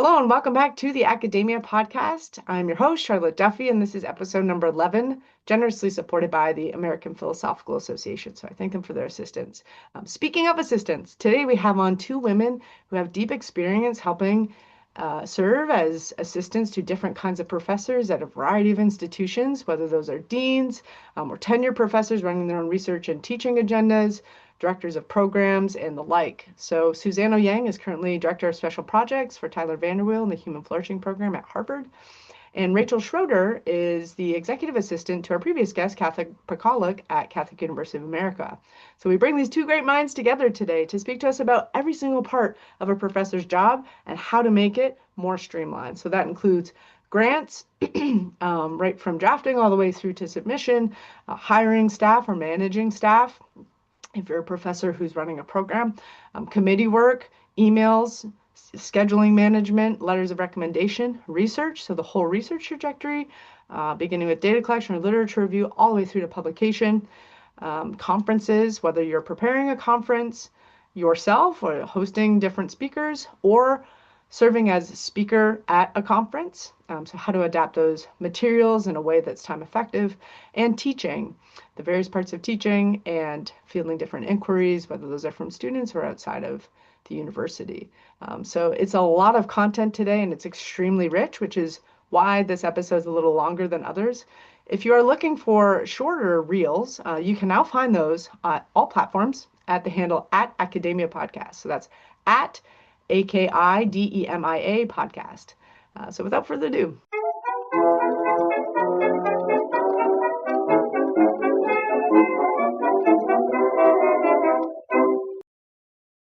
Hello and welcome back to the A-KID-EMIA podcast. I'm your host, Charlotte Duffy, and this is episode number 11, generously supported by the American Philosophical Association. So I thank them for their assistance. Speaking of assistance, today we have on two women who have deep experience helping serve as assistants to different kinds of professors at a variety of institutions, whether those are deans or tenured professors running their own research and teaching agendas, directors of programs, and the like. So Suzanne Ouyang is currently Director of Special Projects for Tyler Vanderweel in the Human Flourishing Program at Harvard. And Rachel Schroeder is the executive assistant to our previous guest, Catholic Pakalik at Catholic University of America. So we bring these two great minds together today to speak to us about every single part of a professor's job and how to make it more streamlined. So that includes grants, right from drafting all the way through to submission, hiring staff or managing staff, if you're a professor who's running a program, committee work, emails, scheduling management, letters of recommendation, research, so the whole research trajectory, beginning with data collection or literature review, all the way through to publication, conferences, whether you're preparing a conference yourself or hosting different speakers or serving as a speaker at a conference. So how to adapt those materials in a way that's time effective, and teaching, the various parts of teaching and fielding different inquiries, whether those are from students or outside of the university. So it's a lot of content today and it's extremely rich, which is why this episode is a little longer than others. If you are looking for shorter reels, you can now find those on all platforms at the handle at A-KID-EMIA Podcast. So that's at A-KID-EMIA Podcast. So without further ado.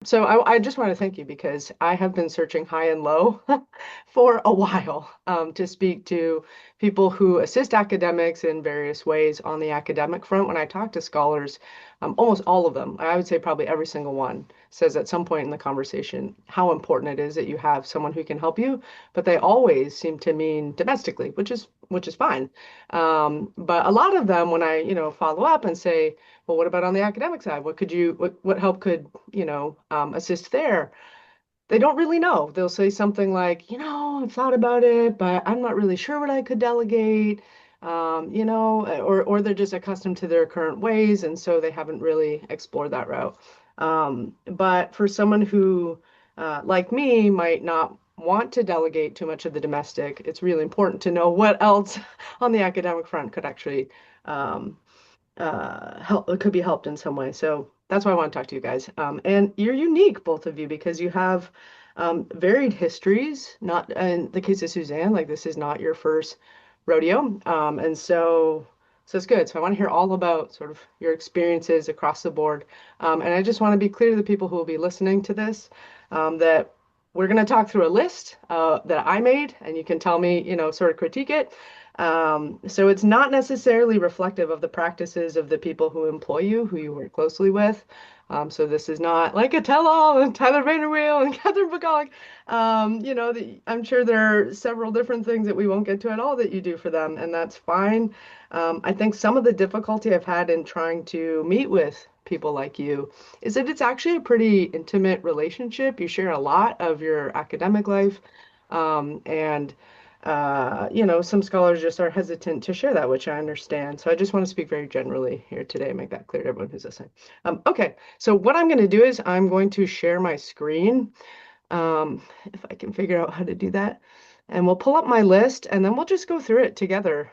So I just want to thank you because I have been searching high and low for a while to speak to people who assist academics in various ways on the academic front. When I talk to scholars, almost all of them, I would say probably every single one, says at some point in the conversation how important it is that you have someone who can help you, but they always seem to mean domestically, which is fine. But a lot of them, when I follow up and say, well, what about on the academic side? What help could assist there? They don't really know. They'll say something like, I've thought about it, but I'm not really sure what I could delegate. Or they're just accustomed to their current ways, and so they haven't really explored that route. But for someone who, like me, might not want to delegate too much of the domestic, it's really important to know what else on the academic front could actually could be helped in some way. So that's why I want to talk to you guys. And you're unique, both of you, because you have varied histories. Not in the case of Suzanne, like this is not your first rodeo, and so it's good. So I want to hear all about sort of your experiences across the board. And I just want to be clear to the people who will be listening to this that we're going to talk through a list that I made, and you can tell me, sort of critique it. So it's not necessarily reflective of the practices of the people who employ you, who you work closely with. So this is not like a tell-all and Tyler Vanderweel and Catherine McCulloch. I'm sure there are several different things that we won't get to at all that you do for them, and that's fine. I think some of the difficulty I've had in trying to meet with people like you is that it's actually a pretty intimate relationship. You share a lot of your academic life, and some scholars just are hesitant to share that, which I understand. So I just want to speak very generally here today and make that clear to everyone who's listening. Okay, so what I'm going to do is I'm going to share my screen, if I can figure out how to do that. And we'll pull up my list and then we'll just go through it together.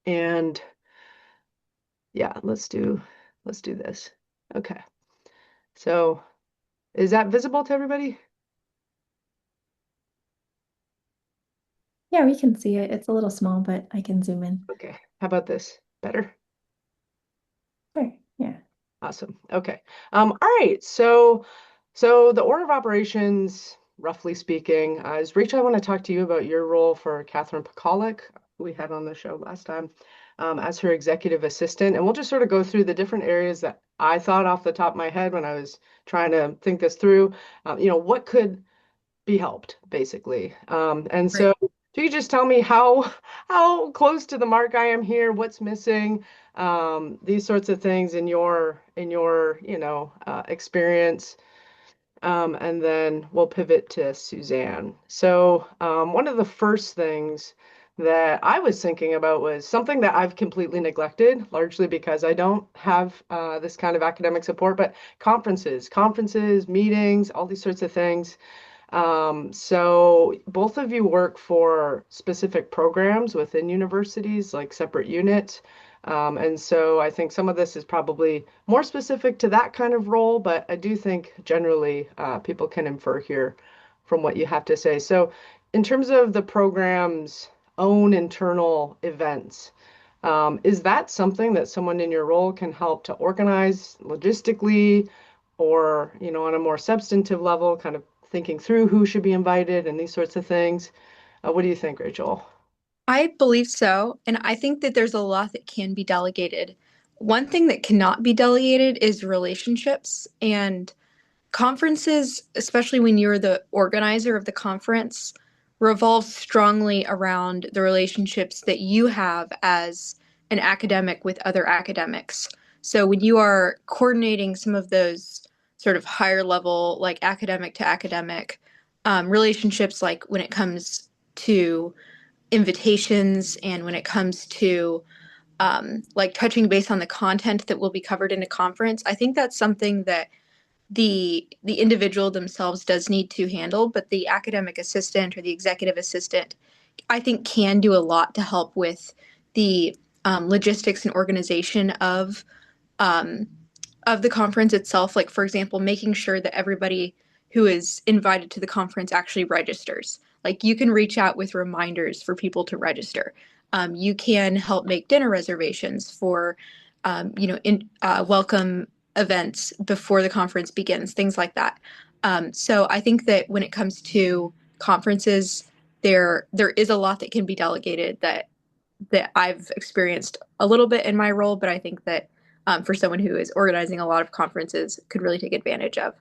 And yeah, let's do this. Okay. So is that visible to everybody? Yeah, we can see it. It's a little small, but I can zoom in. Okay. How about this? Better? Sure. Yeah. Awesome. Okay. All right. So the order of operations, roughly speaking, is Rachel, I want to talk to you about your role for Catherine Pakalik, who we had on the show last time, as her executive assistant. And we'll just sort of go through the different areas that I thought off the top of my head when I was trying to think this through. What could be helped, basically. And Right. so if you could just tell me how close to the mark I am here, what's missing, these sorts of things in your experience. And then we'll pivot to Suzanne. So, one of the first things that I was thinking about was something that I've completely neglected, largely because I don't have this kind of academic support, but conferences, meetings, all these sorts of things. So both of you work for specific programs within universities, like separate units. And so I think some of this is probably more specific to that kind of role, but I do think generally people can infer here from what you have to say. So in terms of the program's own internal events, is that something that someone in your role can help to organize logistically or, on a more substantive level, kind of thinking through who should be invited and these sorts of things? What do you think, Rachel? I believe so. And I think that there's a lot that can be delegated. One thing that cannot be delegated is relationships. And conferences, especially when you're the organizer of the conference, revolve strongly around the relationships that you have as an academic with other academics. So when you are coordinating some of those sort of higher level, like academic to academic relationships, like when it comes to invitations and when it comes to like touching base on the content that will be covered in a conference, I think that's something that the individual themselves does need to handle, but the academic assistant or the executive assistant, I think, can do a lot to help with the logistics and organization um, of the conference itself. Like, for example, making sure that everybody who is invited to the conference actually registers. Like, you can reach out with reminders for people to register. You can help make dinner reservations for, welcome events before the conference begins, things like that. So I think that when it comes to conferences, there is a lot that can be delegated that I've experienced a little bit in my role, but I think that for someone who is organizing a lot of conferences could really take advantage of.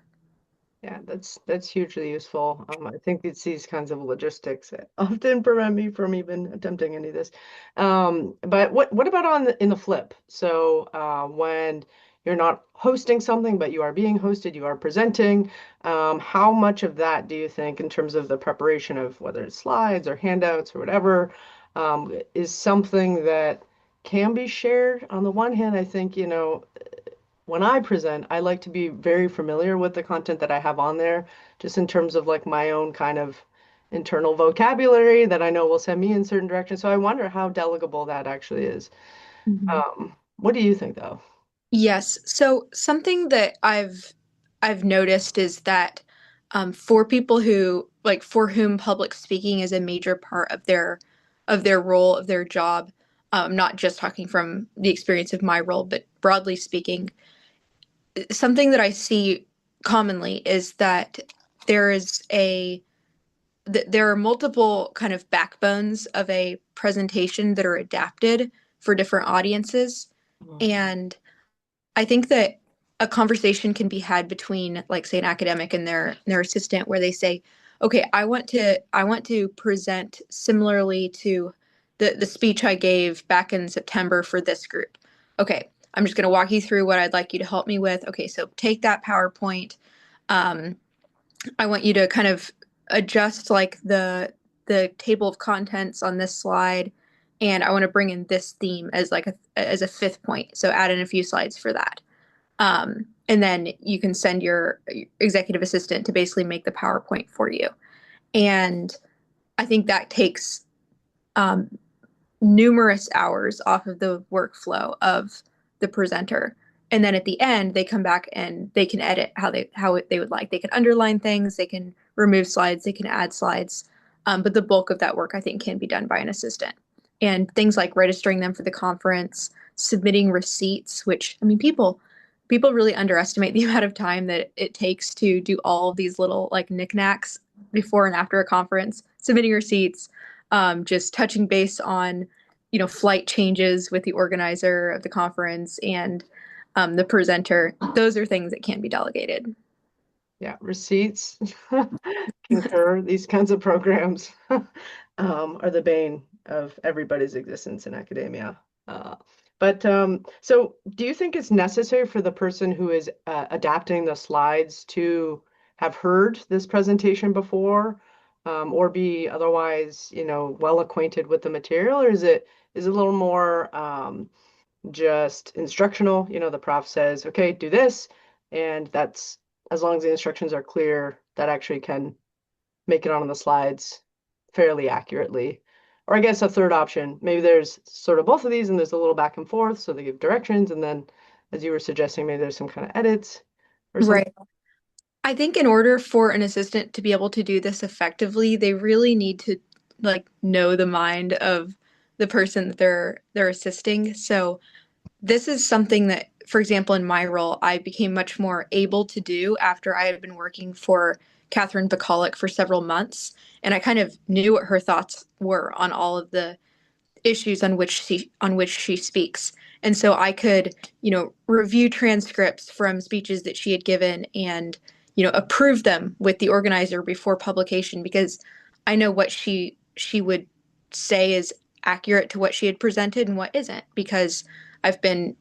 Yeah, that's hugely useful. I think it's these kinds of logistics that often prevent me from even attempting any of this. But what about in the flip? So when you're not hosting something, but you are being hosted, you are presenting, how much of that do you think, in terms of the preparation of whether it's slides or handouts or whatever, is something that can be shared? On the one hand, I think, when I present, I like to be very familiar with the content that I have on there, just in terms of like my own kind of internal vocabulary that I know will send me in certain directions. So I wonder how delegable that actually is. Mhm. What do you think, though? Yes. So something that I've noticed is that for people who like for whom public speaking is a major part of their role of their job, not just talking from the experience of my role, but broadly speaking, something that I see commonly is that there is a there are multiple kind of backbones of a presentation that are adapted for different audiences, Mhm. and I think that a conversation can be had between, like, say, an academic and their assistant, where they say, "Okay, I want to present similarly to the speech I gave back in September for this group. Okay, I'm just going to walk you through what I'd like you to help me with. Okay, so take that PowerPoint. Um, I want you to kind of adjust like the table of contents on this slide, and I want to bring in this theme as like as a fifth point. So add in a few slides for that." And then you can send your executive assistant to basically make the PowerPoint for you. And I think that takes um, numerous hours off of the workflow of the presenter. And then at the end, they come back and they can edit how they would like. They can underline things, they can remove slides, they can add slides. But the bulk of that work, I think, can be done by an assistant. And things like registering them for the conference, submitting receipts, which, I mean, people really underestimate the amount of time that it takes to do all of these little like knickknacks before and after a conference. Submitting receipts, just touching base on flight changes with the organizer of the conference and the presenter. Those are things that can be delegated. Yeah, receipts, concur. These kinds of programs are the bane of everybody's existence in academia. Uh, but so do you think it's necessary for the person who is adapting the slides to have heard this presentation before, or be otherwise, well acquainted with the material, or is it a little more just instructional? The prof says, okay, do this, and that's, as long as the instructions are clear, that actually can make it on the slides fairly accurately. Or I guess a third option, maybe there's sort of both of these and there's a little back and forth, so they give directions, and then, as you were suggesting, maybe there's some kind of edits or something. Right. I think in order for an assistant to be able to do this effectively, they really need to like know the mind of the person that they're assisting. So this is something that, for example, in my role, I became much more able to do after I had been working for Catherine Bacolic for several months, and I kind of knew what her thoughts were on all of the issues on which she speaks. And so I could, review transcripts from speeches that she had given and, approve them with the organizer before publication, because I know what she would say is accurate to what she had presented and what isn't, because I've been,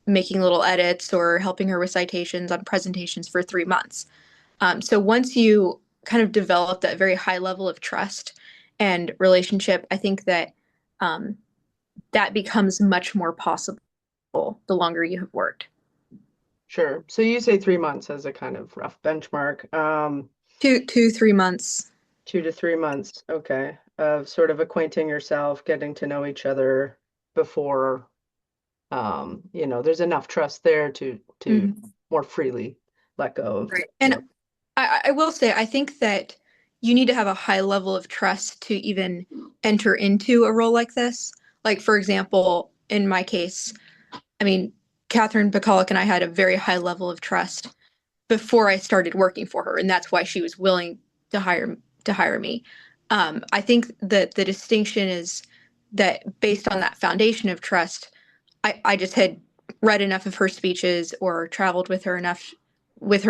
making little edits or helping her with citations on presentations for 3 months. So once you kind of develop that very high level of trust and relationship, I think that um, that becomes much more possible the longer you have worked. Sure. So you say 3 months as a kind of rough benchmark. 2, 3 months. 2 to 3 months, okay, of sort of acquainting yourself, getting to know each other before, there's enough trust there to Mhm. more freely let go of. Right. And I will say, I think that you need to have a high level of trust to even enter into a role like this. Like, for example, in my case, I mean, Catherine Bacolic and I had a very high level of trust before I started working for her, and that's why she was willing to hire me. I think that the distinction is that based on that foundation of trust, I just had read enough of her speeches or traveled with her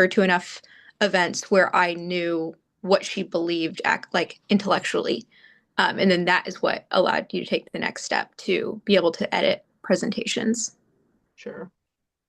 to enough events where I knew what she believed like intellectually. And then that is what allowed you to take the next step to be able to edit presentations. Sure.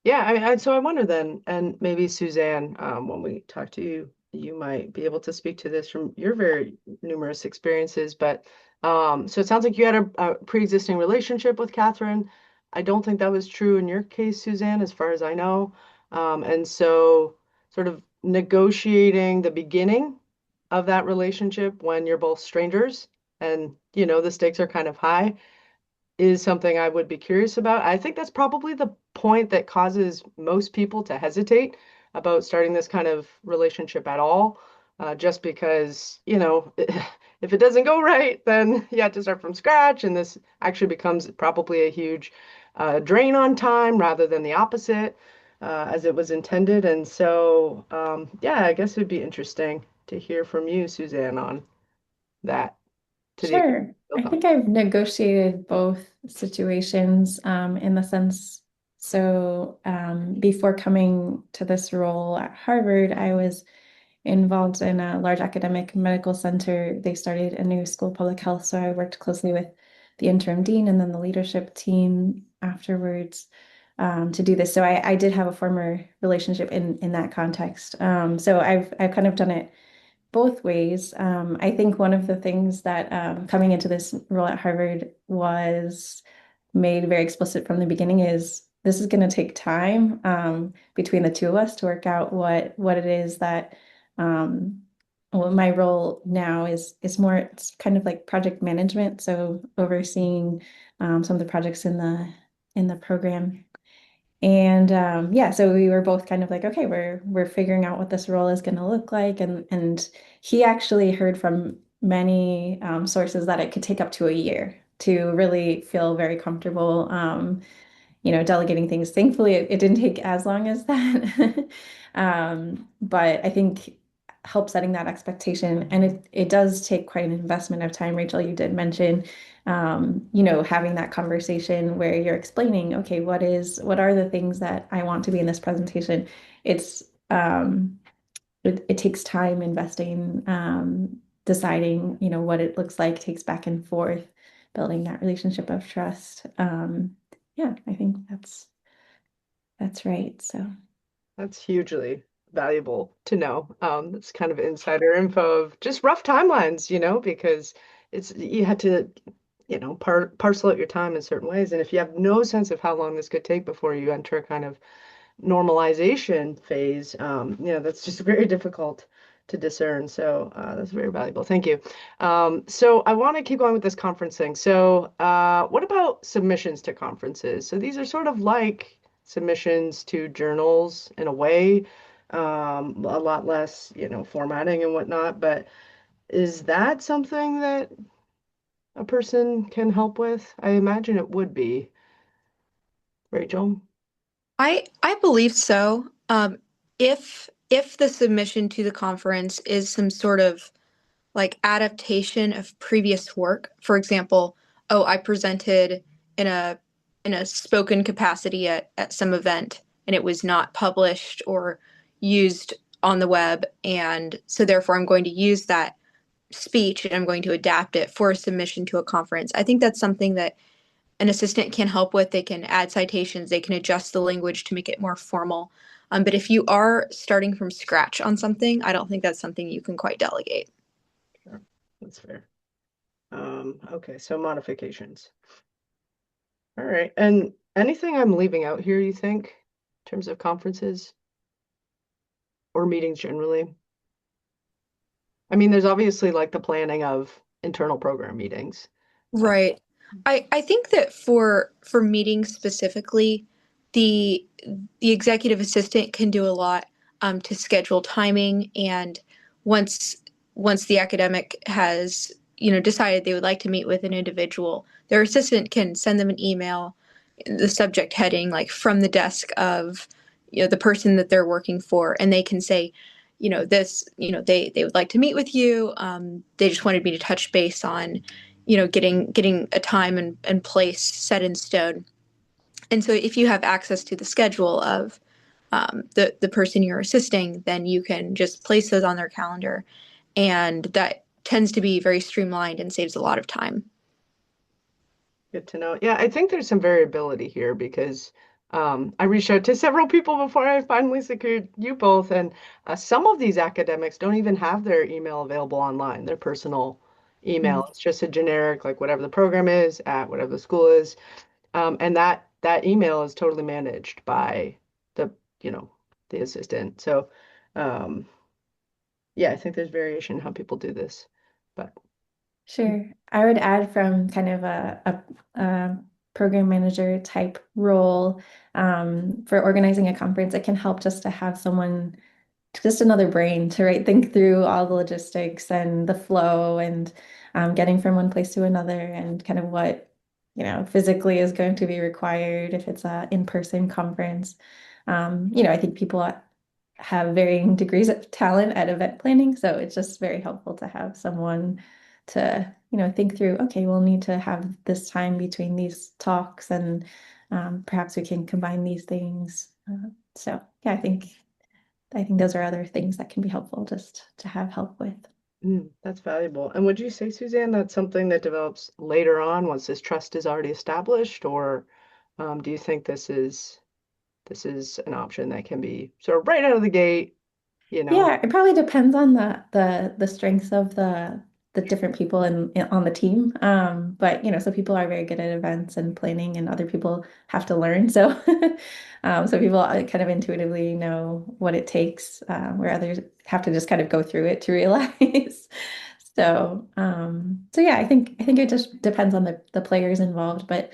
Yeah, so I wonder then, and maybe Suzanne, when we talk to you, you might be able to speak to this from your very numerous experiences. But so it sounds like you had a pre-existing relationship with Catherine. I don't think that was true in your case, Suzanne, as far as I know. And so sort of negotiating the beginning of that relationship when you're both strangers and, the stakes are kind of high is something I would be curious about. I think that's probably the point that causes most people to hesitate about starting this kind of relationship at all. Just because, if it doesn't go right, then you have to start from scratch, and this actually becomes probably a huge drain on time rather than the opposite, as it was intended. And so, yeah, I guess it would be interesting to hear from you, Suzanne, on that. To the Sure. I think I've negotiated both situations in the sense. So before coming to this role at Harvard, I was involved in a large academic medical center. They started a new school of public health, so I worked closely with the interim dean and then the leadership team afterwards to do this. So I did have a former relationship in that context. So I've kind of done it both ways. I think one of the things that coming into this role at Harvard was made very explicit from the beginning is this is going to take time between the two of us to work out what it is that well, my role now is more, it's kind of like project management, so overseeing some of the projects in the program. And yeah, so we were both kind of like, okay, we're figuring out what this role is going to look like, and he actually heard from many sources that it could take up to a year to really feel very comfortable, delegating things. Thankfully, it didn't take as long as that, but I think help setting that expectation, and it does take quite an investment of time. Rachel, you did mention having that conversation where you're explaining, okay, what are the things that I want to be in this presentation? It's it takes time investing, deciding, what it looks like, takes back and forth, building that relationship of trust. Yeah, I think that's right. So That's hugely valuable to know. It's kind of insider info of just rough timelines, because you had to, parcel out your time in certain ways. And if you have no sense of how long this could take before you enter a kind of normalization phase, that's just very difficult to discern. So that's very valuable. Thank you. So I want to keep going with this conference thing. So what about submissions to conferences? So these are sort of like submissions to journals in a way, a lot less, formatting and whatnot. But is that something that a person can help with? I imagine it would be. Rachel? I believe so. If the submission to the conference is some sort of like adaptation of previous work, for example, oh, I presented in a spoken capacity at some event and it was not published or used on the web, and so therefore I'm going to use that speech and I'm going to adapt it for a submission to a conference. I think that's something that an assistant can help with. They can add citations, they can adjust the language to make it more formal. But if you are starting from scratch on something, I don't think that's something you can quite delegate. Sure, that's fair. Okay, so modifications. All right, and anything I'm leaving out here, you think, in terms of conferences or meetings generally? I mean, there's obviously like the planning of internal program meetings. Right. I think that for meetings specifically, the the executive assistant can do a lot to schedule timing, and once once the academic has decided they would like to meet with an individual, their assistant can send them an email, the subject heading like from the desk of the person that they're working for, and they can say, this, they would like to meet with you. They just wanted me to touch base on getting a time and place set in stone. And so if you have access to the schedule of the person you're assisting, then you can just place those on their calendar, and that tends to be very streamlined and saves a lot of time. Good to know. Yeah, I think there's some variability here because I reached out to several people before I finally secured you both, and some of these academics don't even have their email available online, their personal email. Mm. It's just a generic, like whatever the program is at whatever the school is. And that email is totally managed by the, the assistant. So um, yeah, I think there's variation in how people do this. But Sure. I would add from kind of a program manager type role for organizing a conference, it can help just to have someone, just another brain to think through all the logistics and the flow and getting from one place to another and kind of what, physically is going to be required if it's a in-person conference. I think people have varying degrees of talent at event planning, so it's just very helpful to have someone to, think through, okay, we'll need to have this time between these talks and perhaps we can combine these things. So yeah, I think those are other things that can be helpful just to have help with. that's valuable. And would you say, Suzanne, that's something that develops later on once this trust is already established, or do you think this is an option that can be sort of right out of the gate, Yeah, it probably depends on the strengths of the different people on the team. But some people are very good at events and planning, and other people have to learn. So, so people kind of intuitively know what it takes, where others have to just kind of go through it to realize. So yeah, I think it just depends on the players involved, but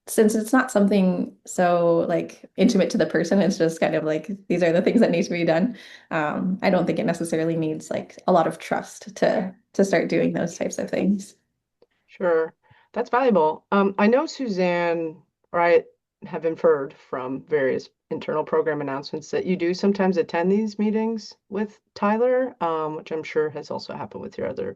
since it's not something so like intimate to the person, it's just kind of like these are the things that need to be done. I don't think it necessarily needs like a lot of trust to start doing those types of things. Sure, that's valuable. I know Suzanne, or I have inferred from various internal program announcements that you do sometimes attend these meetings with Tyler, which I'm sure has also happened with your other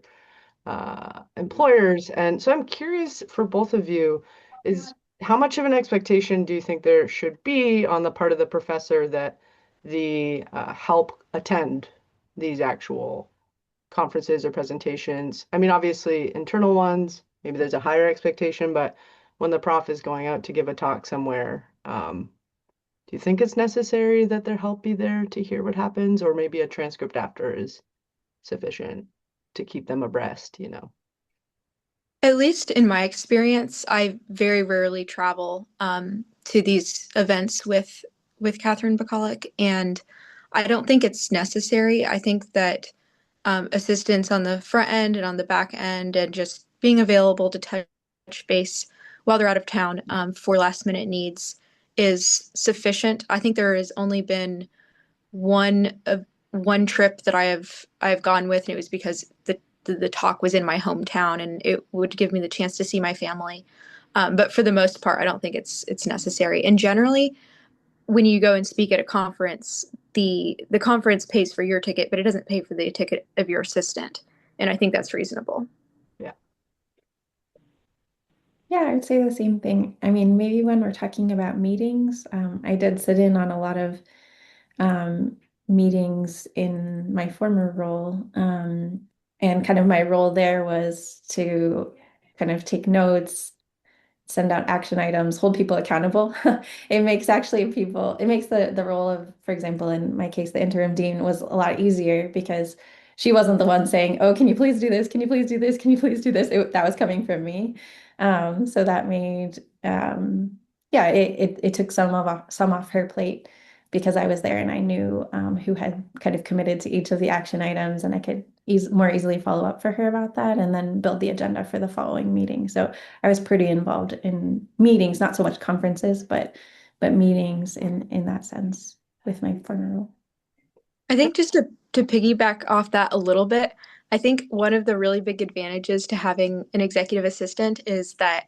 employers. And so I'm curious for both of you, is how much of an expectation do you think there should be on the part of the professor that the help attend these actual conferences or presentations? I mean, obviously internal ones, maybe there's a higher expectation, but when the prof is going out to give a talk somewhere, Do you think it's necessary that their help be there to hear what happens, or maybe a transcript after is sufficient to keep them abreast, you know? At least in my experience, I very rarely travel to these events with Catherine Bacallic, and I don't think it's necessary. I think that assistance on the front end and on the back end, and just being available to touch base while they're out of town for last minute needs is sufficient. I think there has only been one one trip that I have gone with, and it was because the talk was in my hometown, and it would give me the chance to see my family. But for the most part, I don't think it's necessary. And generally, when you go and speak at a conference, the conference pays for your ticket, but it doesn't pay for the ticket of your assistant, and I think that's reasonable. Yeah. Yeah, I would say the same thing. I mean, maybe when we're talking about meetings, I did sit in on a lot of um, meetings in my former role. And kind of my role there was to kind of take notes, send out action items, hold people accountable. It makes actually people, it makes the role of, for example, in my case, the interim dean was a lot easier because she wasn't the one saying, "Oh, can you please do this? Can you please do this? Can you please do this?" That was coming from me. So that made, yeah, it took some off her plate because I was there and I knew who had kind of committed to each of the action items, and I could more easily follow up for her about that and then build the agenda for the following meeting. So I was pretty involved in meetings, not so much conferences, but meetings in that sense with my former role. I think just to piggyback off that a little bit, I think one of the really big advantages to having an executive assistant is that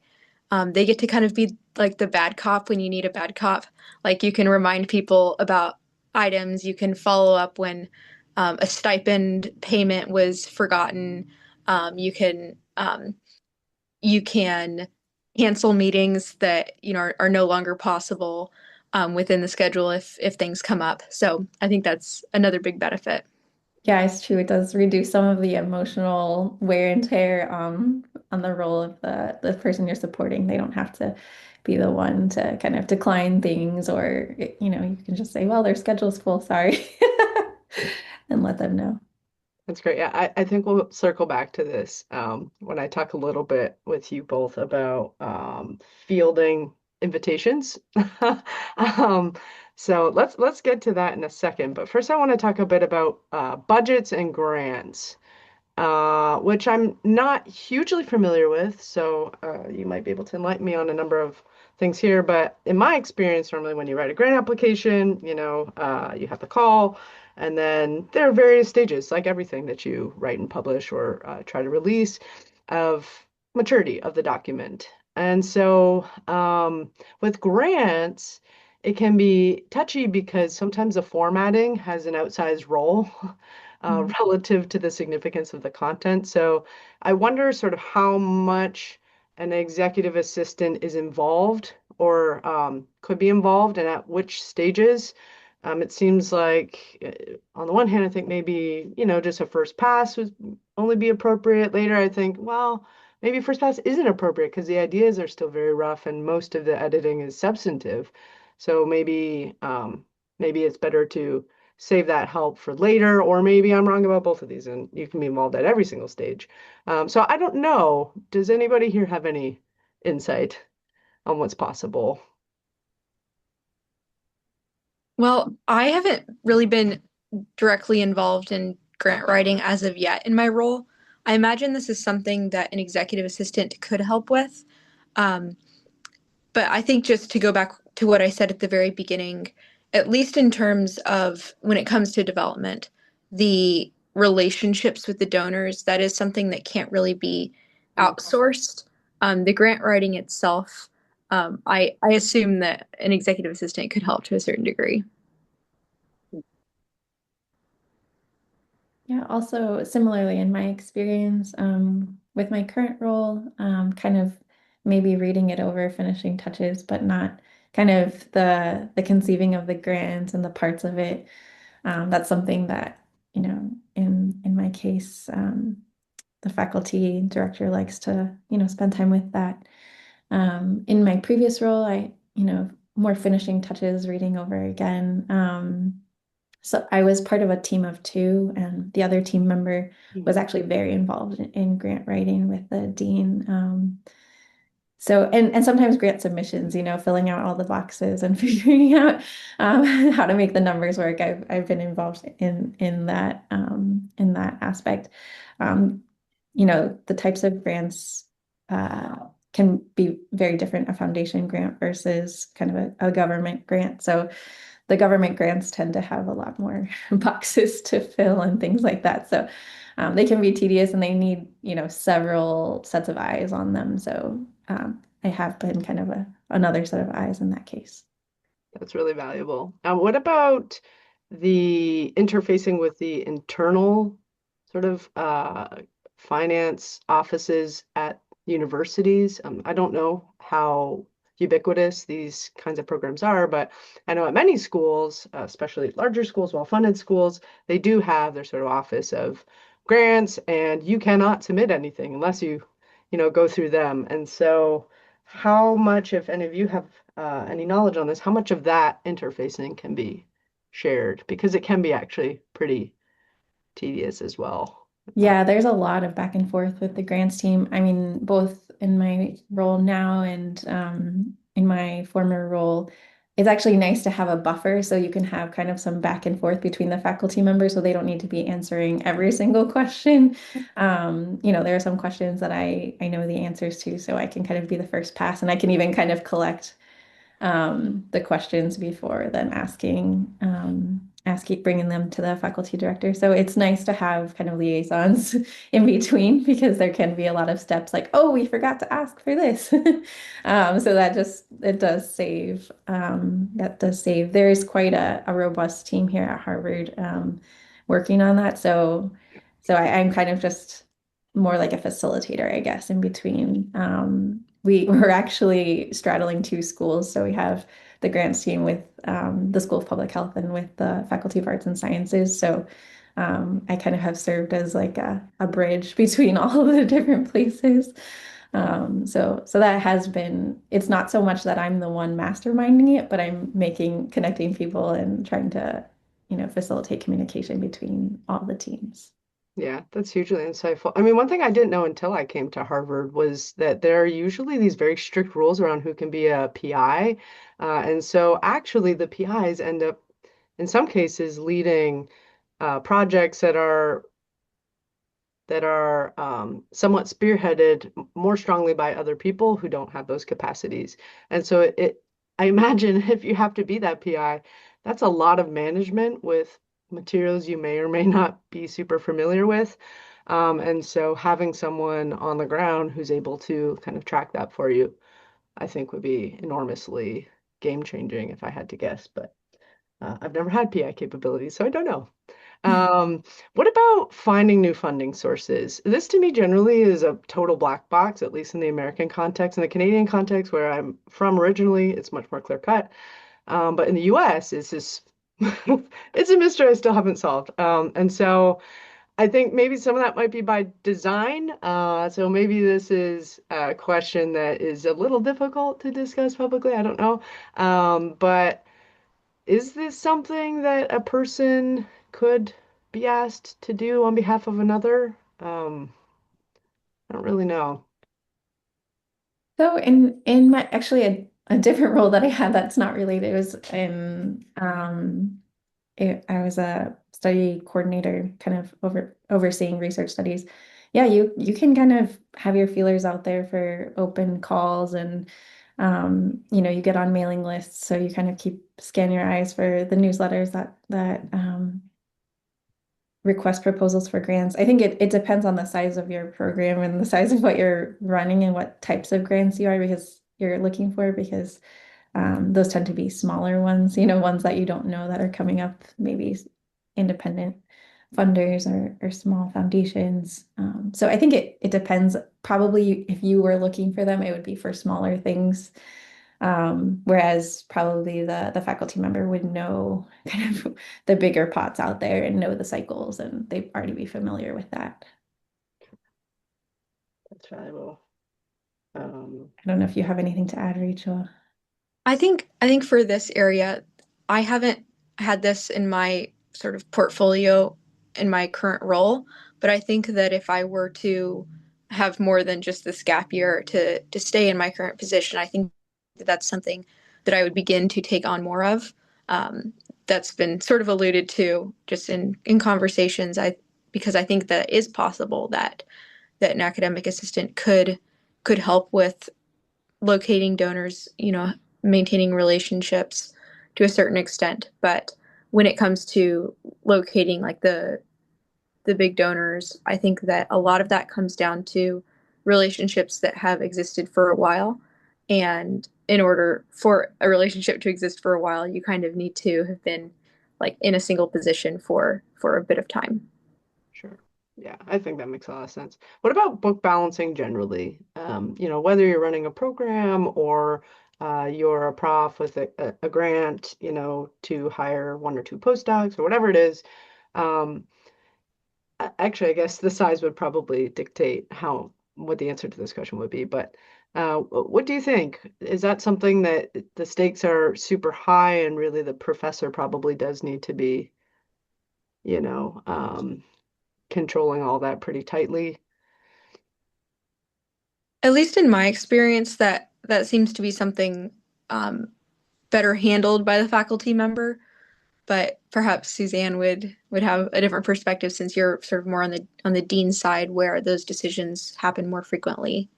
they get to kind of be like the bad cop when you need a bad cop. Like you can remind people about items, you can follow up when a stipend payment was forgotten. You can cancel meetings that are no longer possible within the schedule if things come up. So I think that's another big benefit. Yeah, it's true. It does reduce some of the emotional wear and tear on the role of the person you're supporting. They don't have to be the one to kind of decline things, or you can just say, "Well, their schedule's full, sorry," and let them know. That's great. Yeah, I think we'll circle back to this when I talk a little bit with you both about fielding invitations. Um, so let's get to that in a second. But first, I want to talk a bit about budgets and grants, which I'm not hugely familiar with. So you might be able to enlighten me on a number of things here. But in my experience, normally when you write a grant application, you have the call, and then there are various stages, like everything that you write and publish or try to release, of maturity of the document. And so with grants, it can be touchy because sometimes the formatting has an outsized role relative to the significance of the content. So I wonder sort of how much an executive assistant is involved or could be involved and at which stages. It seems like, on the one hand, I think maybe, just a first pass would only be appropriate. Later, I think, well, maybe first pass isn't appropriate because the ideas are still very rough and most of the editing is substantive. So maybe it's better to save that help for later, or maybe I'm wrong about both of these and you can be involved at every single stage. So I don't know. Does anybody here have any insight on what's possible? Well, I haven't really been directly involved in grant writing as of yet in my role. I imagine this is something that an executive assistant could help with. Um, but I think just to go back to what I said at the very beginning, at least in terms of when it comes to development, the relationships with the donors, that is something that can't really be outsourced. The grant writing itself, I assume that an executive assistant could help to a certain degree. Yeah, also similarly in my experience, with my current role, kind of maybe reading it over, finishing touches, but not kind of the conceiving of the grant and the parts of it. That's something that, in my case, the faculty director likes to, spend time with that. In my previous role, I more finishing touches, reading over again. So I was part of a team of two, and the other team member was actually very involved in grant writing with the dean. So and sometimes grant submissions, filling out all the boxes and figuring out how to make the numbers work. I've been involved in that aspect. Um, the types of grants can be very different, a foundation grant versus kind of a government grant. So the government grants tend to have a lot more boxes to fill and things like that. So they can be tedious and they need, several sets of eyes on them. So I have been kind of another set of eyes in that case. That's really valuable. What about the interfacing with the internal sort of finance offices at universities? I don't know how ubiquitous these kinds of programs are, but I know at many schools, especially larger schools, well-funded schools, they do have their sort of office of grants, and you cannot submit anything unless you go through them. And so how much, if any of you have any knowledge on this, how much of that interfacing can be shared? Because it can be actually pretty tedious as well. Yeah, there's a lot of back and forth with the grants team. I mean, both in my role now and in my former role, it's actually nice to have a buffer so you can have kind of some back and forth between the faculty members so they don't need to be answering every single question. There are some questions that I know the answers to, so I can kind of be the first pass and I can even kind of collect the questions before then bringing them to the faculty director. So it's nice to have kind of liaisons in between because there can be a lot of steps like, oh, we forgot to ask for this. So it does save. That does save. There is quite a robust team here at Harvard working on that. So I'm kind of just more like a facilitator, I guess, in between. We're actually straddling two schools. So we have the grants team with the School of Public Health and with the Faculty of Arts and Sciences. So I kind of have served as like a bridge between all of the different places. So that has been, it's not so much that I'm the one masterminding it, but I'm connecting people and trying to, facilitate communication between all the teams. Yeah, that's hugely insightful. I mean, one thing I didn't know until I came to Harvard was that there are usually these very strict rules around who can be a PI. And so actually the PIs end up, in some cases, leading projects that are somewhat spearheaded more strongly by other people who don't have those capacities. And so I imagine if you have to be that PI, that's a lot of management with materials you may or may not be super familiar with. And so having someone on the ground who's able to kind of track that for you, I think would be enormously game changing if I had to guess. But I've never had PI capabilities, so I don't know. What about finding new funding sources? This to me generally is a total black box, at least in the American context. In the Canadian context, where I'm from originally, it's much more clear cut. But in the US, it's just it's a mystery I still haven't solved. And so I think maybe some of that might be by design. So maybe this is a question that is a little difficult to discuss publicly. I don't know. But is this something that a person could be asked to do on behalf of another? I don't really know. So in my actually a different role that I had that's not related was I was a study coordinator, kind of overseeing research studies. Yeah, you can kind of have your feelers out there for open calls and you get on mailing lists, so you kind of scan your eyes for the newsletters that request proposals for grants. I think it depends on the size of your program and the size of what you're running and what types of grants you're looking for, because those tend to be smaller ones, ones that you don't know that are coming up, maybe independent funders or small foundations. So I think it depends. Probably if you were looking for them, it would be for smaller things. Whereas probably the faculty member would know kind of the bigger pots out there and know the cycles, and they'd already be familiar with that. That's valuable. I don't know if you have anything to add, Rachel. I think for this area, I haven't had this in my sort of portfolio in my current role, but I think that if I were to have more than just this gap year to stay in my current position, I think that that's something that I would begin to take on more of. Um, that's been sort of alluded to just in conversations. Because I think that it is possible that an academic assistant could help with locating donors, maintaining relationships to a certain extent. But when it comes to locating like the big donors, I think that a lot of that comes down to relationships that have existed for a while. And in order for a relationship to exist for a while, you kind of need to have been like in a single position for a bit of time. Sure. Yeah, I think that makes a lot of sense. What about book balancing generally? Whether you're running a program or you're a prof with a grant, to hire one or two postdocs or whatever it is. Um, Actually, I guess the size would probably dictate what the answer to this question would be. But what do you think? Is that something that the stakes are super high and really the professor probably does need to be, you know, um, controlling all that pretty tightly? At least in my experience, that seems to be something um, better handled by the faculty member. But perhaps Suzanne would have a different perspective since you're sort of more on the dean side where those decisions happen more frequently.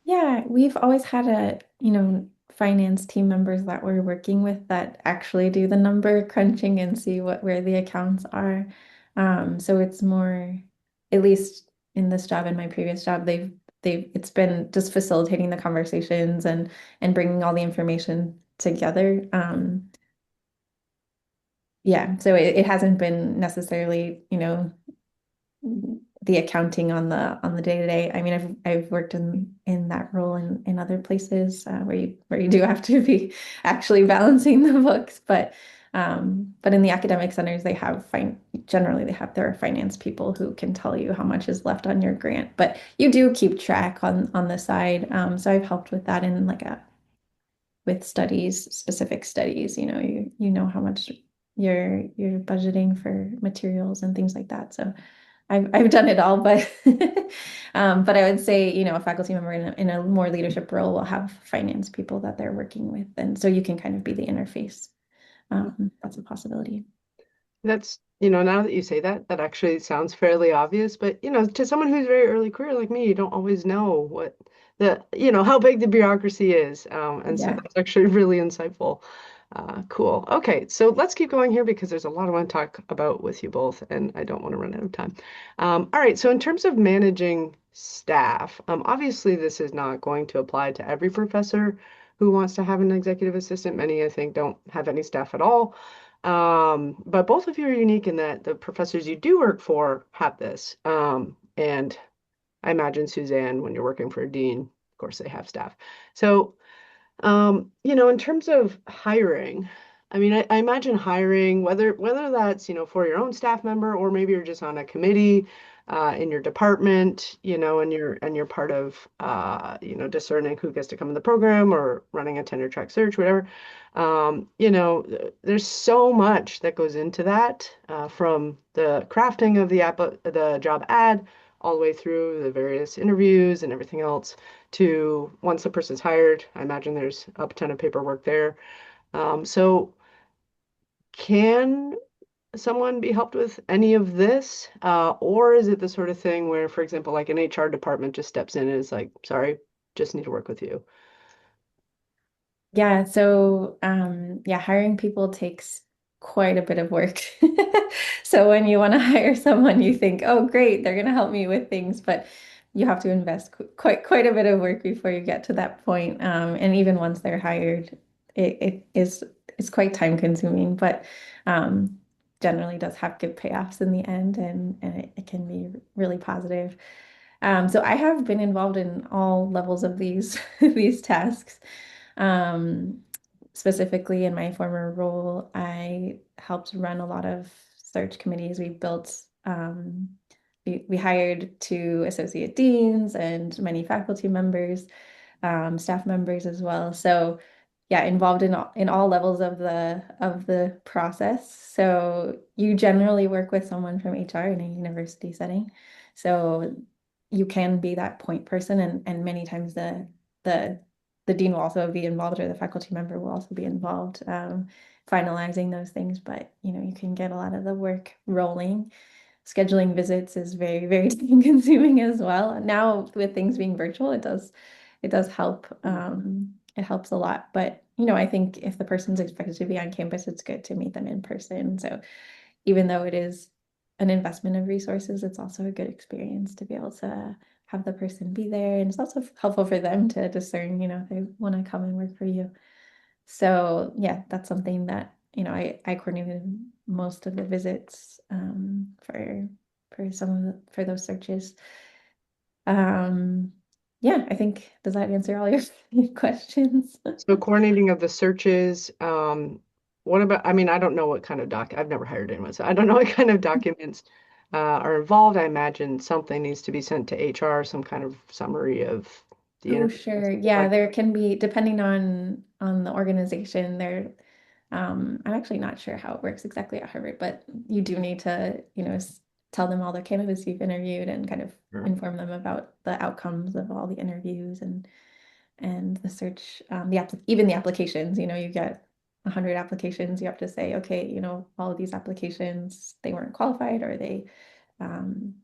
Yeah, we've always had finance team members that we're working with that actually do the number crunching and see where the accounts are. So it's more, at least in this job and my previous job, it's been just facilitating the conversations and bringing all the information together. Yeah, so it hasn't been necessarily, the accounting on the day-to-day. I mean, I've worked in that role in other places where you do have to be actually balancing the books, but in the academic centers generally they have their finance people who can tell you how much is left on your grant, but you do keep track on the side. So I've helped with that in with specific studies. You know how much you're budgeting for materials and things like that. So I've done it all, but but I would say, a faculty member in a more leadership role will have finance people that they're working with, and so you can kind of be the interface. That's a possibility. That's, now that you say that, that actually sounds fairly obvious, but, to someone who's very early career like me, you don't always know how big the bureaucracy is. And so Yeah. that's actually really insightful. Cool. Okay, so let's keep going here because there's a lot I want to talk about with you both, and I don't want to run out of time. All right, so in terms of managing staff, obviously this is not going to apply to every professor who wants to have an executive assistant. Many, I think, don't have any staff at all. But both of you are unique in that the professors you do work for have this. And I imagine Suzanne, when you're working for a dean, of course they have staff. So, in terms of hiring, I mean, I imagine hiring, whether that's, for your own staff member or maybe you're just on a committee in your department, and you're part of discerning who gets to come in the program or running a tenure track search, whatever. There's so much that goes into that, from the crafting of the job ad all the way through the various interviews and everything else to once the person's hired. I imagine there's a ton of paperwork there. So can someone be helped with any of this? Or is it the sort of thing where, for example, like an HR department just steps in and is like, sorry, just need to work with you? Yeah, so yeah, hiring people takes quite a bit of work. So when you want to hire someone, you think, oh, great, they're going to help me with things, but you have to invest quite a bit of work before you get to that point. And even once they're hired, it's quite time consuming, but um, generally does have good payoffs in the end, and it can be really positive. So I have been involved in all levels of these these tasks. Um, Specifically in my former role, I helped run a lot of search committees. We hired two associate deans and many faculty members, staff members as well. So yeah, involved in all levels of the process. So you generally work with someone from HR in a university setting. So you can be that point person, and many times the the dean will also be involved, or the faculty member will also be involved, finalizing those things. But you can get a lot of the work rolling. Scheduling visits is very, very time consuming as well. Now with things being virtual, it does help. It helps a lot. But I think if the person's expected to be on campus, it's good to meet them in person. So even though it is an investment of resources, it's also a good experience to be able to have the person be there. And it's also helpful for them to discern, if they want to come and work for you. So yeah, that's something that, I coordinated most of the visits for those searches. Yeah, I think, does that answer all your questions? So coordinating of the searches, what about, I mean, I don't know what kind of I've never hired anyone, so I don't know what kind of documents are involved. I imagine something needs to be sent to HR, some kind of summary of the Oh, interview. sure. Yeah, there can be, depending on the organization, I'm actually not sure how it works exactly at Harvard, but you do need to, tell them all the candidates you've interviewed and kind of Sure. inform them about the outcomes of all the interviews and the search, even the applications. You get 100 applications. You have to say, okay, all of these applications, they weren't qualified, or um,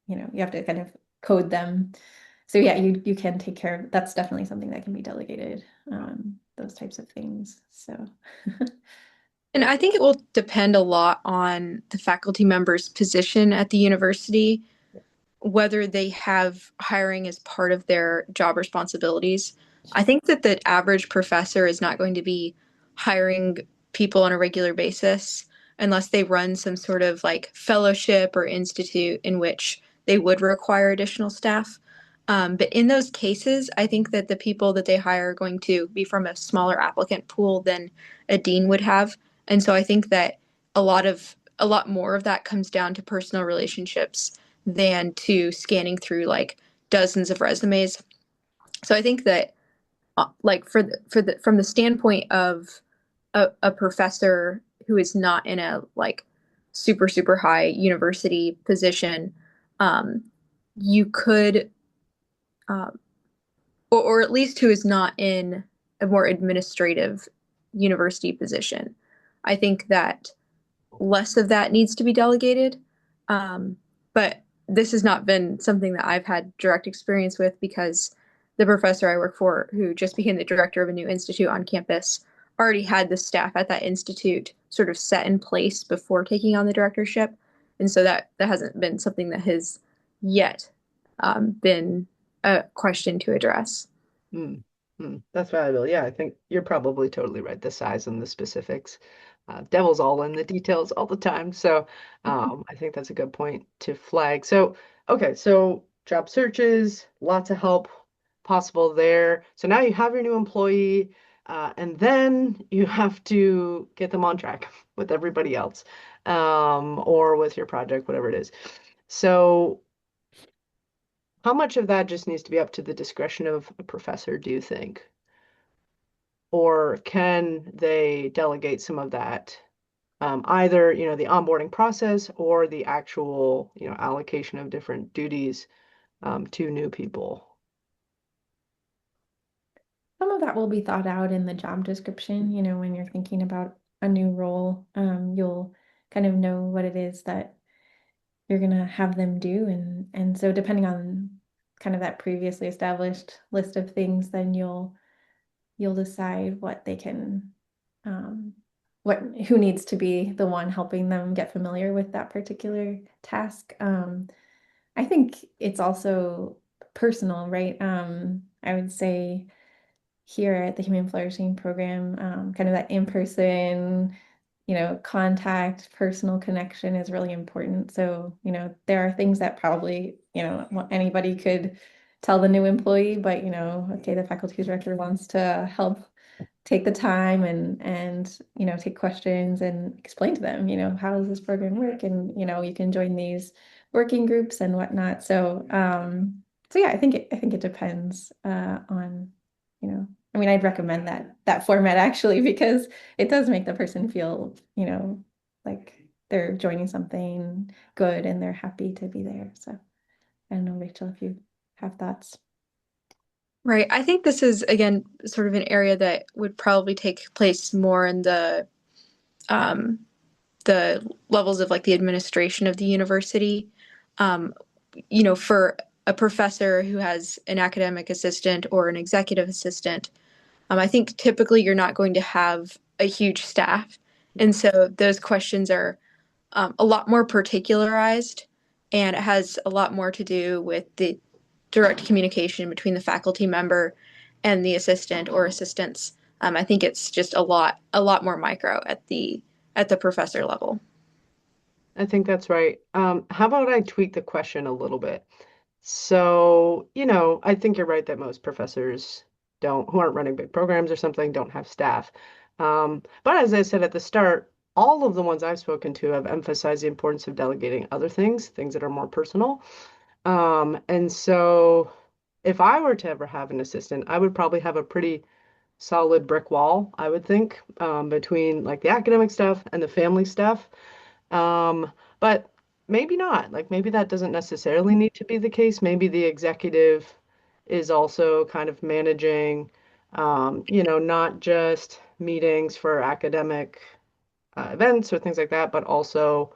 you have to kind of code them. So yeah, you can take care of, that's definitely something that can be delegated, those types of things. So And I think it will depend a lot on the faculty member's position at the university, whether they have hiring as part of their job responsibilities. I think that the average professor is not going to be hiring people on a regular basis unless they run some sort of like fellowship or institute in which they would require additional staff. But in those cases, I think that the people that they hire are going to be from a smaller applicant pool than a dean would have. And so I think that a lot more of that comes down to personal relationships than to scanning through like dozens of resumes. So I think that like from the standpoint of a professor who is not in a like super high university position, um, you could um, or at least who is not in a more administrative university position. I think that less of that needs to be delegated. But this has not been something that I've had direct experience with because the professor I work for, who just became the director of a new institute on campus, already had the staff at that institute sort of set in place before taking on the directorship. And so that hasn't been something that has yet been a question to address. Hmm. That's valuable. Yeah, I think you're probably totally right. The size and the specifics. Devil's all in the details all the time. So I think that's a good point to flag. So, okay, so job searches, lots of help possible there. So now you have your new employee, and then you have to get them on track with everybody else, or with your project, whatever it is. So how much of that just needs to be up to the discretion of a professor, do you think? Or can they delegate some of that, either, the onboarding process or the actual, allocation of different duties, to new people? some of that will be thought out in the job description. When you're thinking about a new role, you'll kind of know what it is that you're gonna have them do, and so depending on kind of that previously established list of things, then you'll decide what they can, um, who needs to be the one helping them get familiar with that particular task. I think it's also personal, right? I would say here at the Human Flourishing Program, kind of that in-person, contact, personal connection is really important. So, there are things that probably, anybody could tell the new employee, but, okay, the faculty director wants to help take the time and take questions and explain to them, how does this program work? And, you can join these working groups and whatnot. So, so yeah, I think it depends on, I mean, I'd recommend that format actually, because it does make the person feel, like they're joining something good and they're happy to be there. So I don't know, Rachel, if you have thoughts. Right. I think this is, again, sort of an area that would probably take place more in um, the levels of like the administration of the university. Um, for a professor who has an academic assistant or an executive assistant, I think typically you're not going to have a huge staff. And so those questions are a lot more particularized, and it has a lot more to do with the direct communication between the faculty member and the assistant or assistants. I think it's just a lot more micro at the professor level. I think that's right. How about I tweak the question a little bit? So, I think you're right that most professors who aren't running big programs or something, don't have staff. But as I said at the start, all of the ones I've spoken to have emphasized the importance of delegating other things that are more personal. And so if I were to ever have an assistant, I would probably have a pretty solid brick wall, I would think, between like the academic stuff and the family stuff. But maybe not. Like maybe that doesn't necessarily need to be the case. Maybe the executive is also kind of managing, not just meetings for academic events or things like that, but also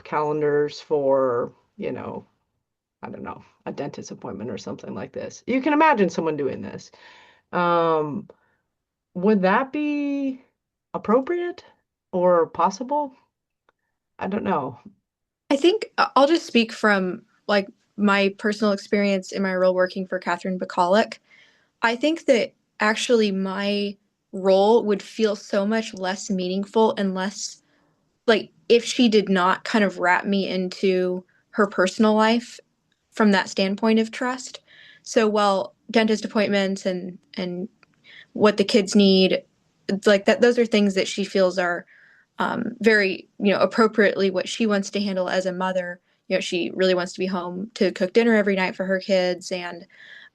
calendars for, I don't know, a dentist appointment or something like this. You can imagine someone doing this. Um, would that be appropriate or possible? I don't know. I think I'll just speak from like my personal experience in my role working for Catherine Bacalek. I think that actually my role would feel so much less meaningful and less like if she did not kind of wrap me into her personal life from that standpoint of trust. So while dentist appointments and what the kids need, it's like that, those are things that she feels are very, appropriately what she wants to handle as a mother. She really wants to be home to cook dinner every night for her kids, and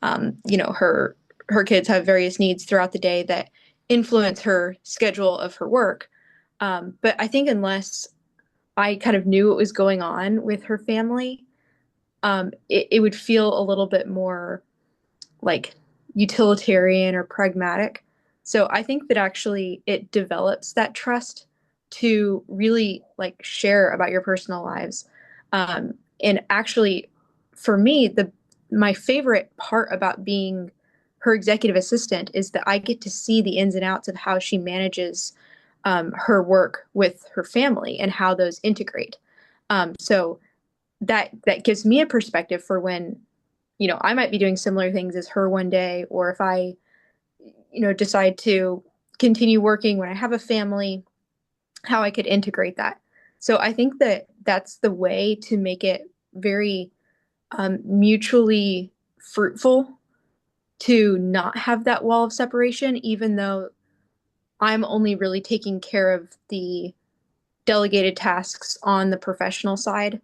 her kids have various needs throughout the day that influence her schedule of her work. But I think unless I kind of knew what was going on with her family, it would feel a little bit more like utilitarian or pragmatic. So I think that actually it develops that trust to really like share about your personal lives. And actually, for me, the my favorite part about being her executive assistant is that I get to see the ins and outs of how she manages her work with her family and how those integrate. So that gives me a perspective for when I might be doing similar things as her one day, or if I, decide to continue working when I have a family, how I could integrate that. So I think that that's the way to make it very mutually fruitful to not have that wall of separation, even though I'm only really taking care of the delegated tasks on the professional side.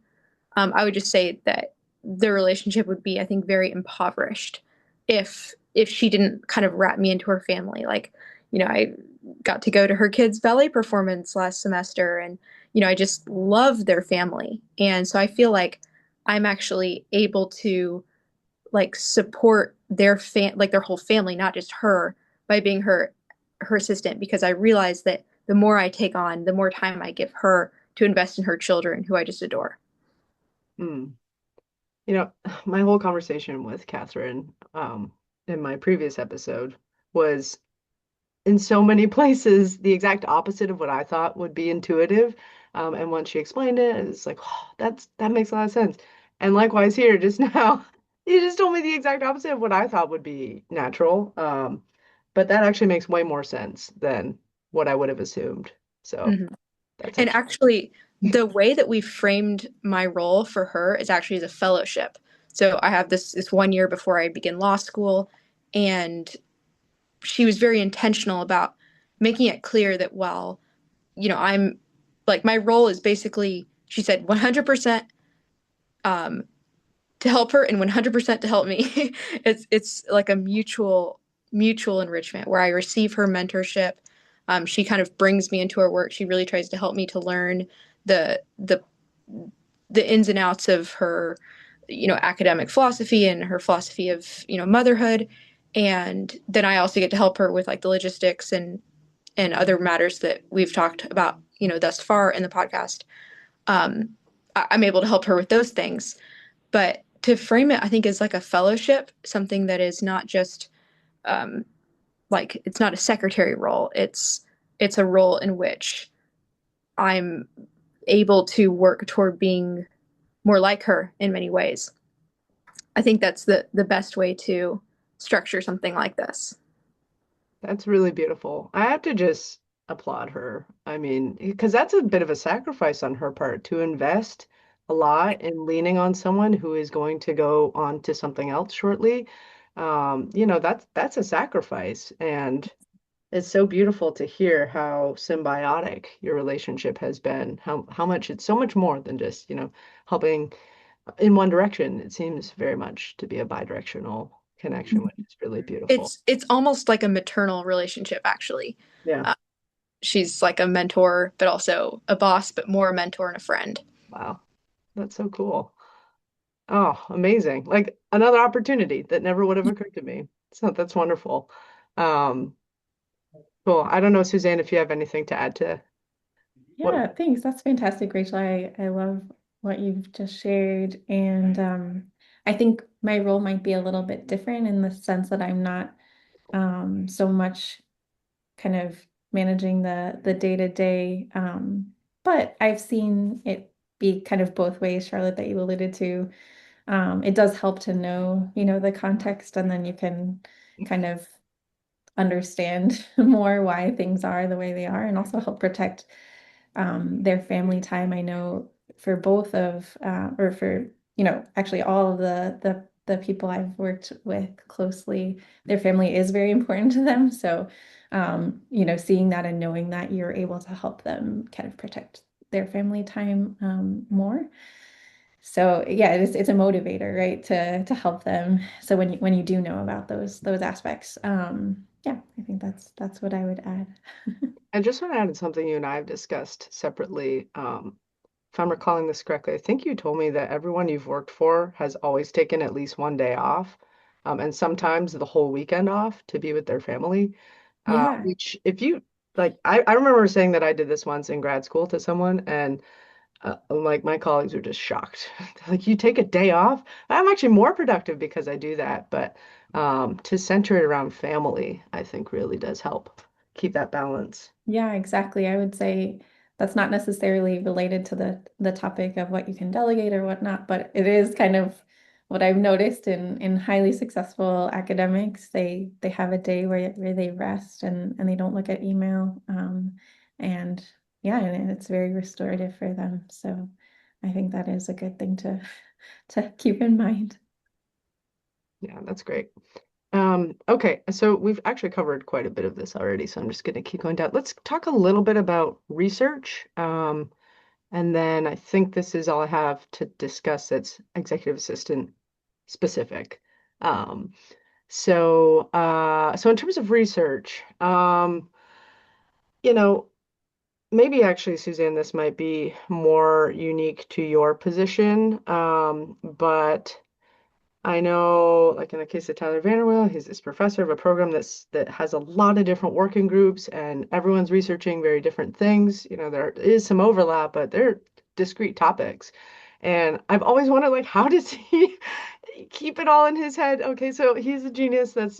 I would just say that the relationship would be, I think, very impoverished if she didn't kind of wrap me into her family. Like, I got to go to her kids' ballet performance last semester, and I just love their family, and so I feel like I'm actually able to like support like their whole family, not just her, by being her assistant, because I realize that the more I take on, the more time I give her to invest in her children, who I just adore. Hmm. You know, my whole conversation with Catherine in my previous episode was in so many places the exact opposite of what I thought would be intuitive. And once she explained it, it's like, oh, that makes a lot of sense. And likewise here, just now, you just told me the exact opposite of what I thought would be natural. But that actually makes way more sense than what I would have assumed. So Mhm. that's And actually actually, the way that we framed my role for her is actually as a fellowship. So I have this 1 year before I begin law school, and she was very intentional about making it clear that while I'm like my role is basically, she said, 100% to help her and 100% to help me. It's like a mutual mutual enrichment where I receive her mentorship. She kind of brings me into her work. She really tries to help me to learn the the the ins and outs of her, academic philosophy and her philosophy of, motherhood. And then I also get to help her with like the logistics and other matters that we've talked about, thus far in the podcast. I'm able to help her with those things. But to frame it, I think, is like a fellowship, something that is not just um, like it's not a secretary role. It's a role in which I'm able to work toward being more like her in many ways. I think that's the best way to structure something like this. That's really beautiful. I have to just applaud her. I mean, because that's a bit of a sacrifice on her part to invest a lot in leaning on someone who is going to go on to something else shortly. That's a sacrifice, and it's so beautiful to hear how symbiotic your relationship has been. How much it's so much more than just, helping in one direction. It seems very much to be a bidirectional connection, which is really beautiful. It's almost like a maternal relationship, actually. Yeah. Uh, she's like a mentor, but also a boss, but more a mentor and a friend. Wow. That's so cool. Oh, amazing. Like another opportunity that never would have occurred to me. So that's wonderful. Um, cool. I don't know, Suzanne, if you have anything to add to what. Yeah, thanks. That's fantastic, Rachel. I love what you've just shared. And I think my role might be a little bit different in the sense that I'm not so much kind of managing the day-to-day. But I've seen it be kind of both ways, Charlotte, that you alluded to. It does help to know, the context, and then you can kind of understand more why things are the way they are, and also help protect their family time. I know for both of, or for, actually all of the people I've worked with closely, their family is very important to them. So, seeing that and knowing that you're able to help them kind of protect their family time more. So yeah, it's a motivator, right? To help them. So when you do know about those aspects, yeah, I think that's what I would add. I just want to add something you and I have discussed separately. If I'm recalling this correctly, I think you told me that everyone you've worked for has always taken at least one day off, and sometimes the whole weekend off to be with their family. Yeah. Which, if you like, I remember saying that I did this once in grad school to someone, and like my colleagues were just shocked. Like, you take a day off? I'm actually more productive because I do that. But to center it around family, I think really does help keep that balance. Yeah, exactly. I would say that's not necessarily related to the topic of what you can delegate or whatnot, but it is kind of what I've noticed in highly successful academics. They have a day where they rest and they don't look at email. And yeah, and it's very restorative for them. So I think that is a good thing to keep in mind. Yeah, that's great. Okay, so we've actually covered quite a bit of this already, so I'm just going to keep going down. Let's talk a little bit about research. And then I think this is all I have to discuss that's executive assistant specific. Um, so in terms of research, you know, maybe actually, Suzanne, this might be more unique to your position, but I know, like in the case of Tyler Vanderweel, he's this professor of a program that has a lot of different working groups, and everyone's researching very different things. There is some overlap, but they're discrete topics. And I've always wondered, like, how does he keep it all in his head? Okay, so he's a genius. That's,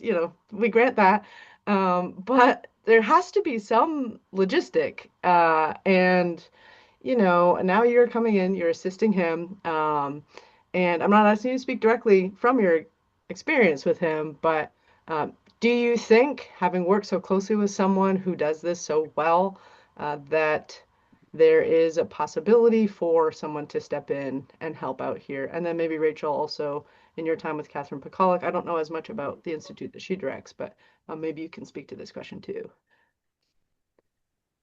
we grant that. But there has to be some logistic. And now you're coming in, you're assisting him. And I'm not asking you to speak directly from your experience with him, but do you think, having worked so closely with someone who does this so well, that there is a possibility for someone to step in and help out here? And then maybe Rachel, also in your time with Catherine Pacolic, I don't know as much about the institute that she directs, but maybe you can speak to this question too.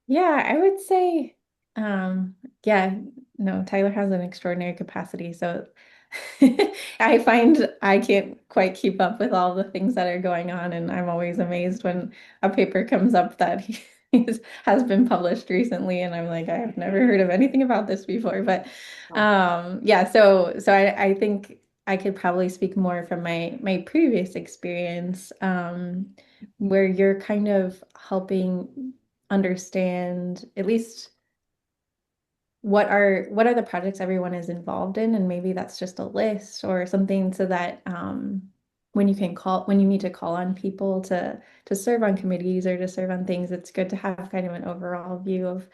Yeah, I would say, yeah, no, Tyler has an extraordinary capacity. So I find I can't quite keep up with all the things that are going on, and I'm always amazed when a paper comes up that has been published recently, and I'm like, I have never heard of anything about this before. But yeah, so I think I could probably speak more from my previous experience, where you're kind of helping understand at least what are the projects everyone is involved in, and maybe that's just a list or something, so that when you need to call on people to serve on committees or to serve on things, it's good to have kind of an overall view of,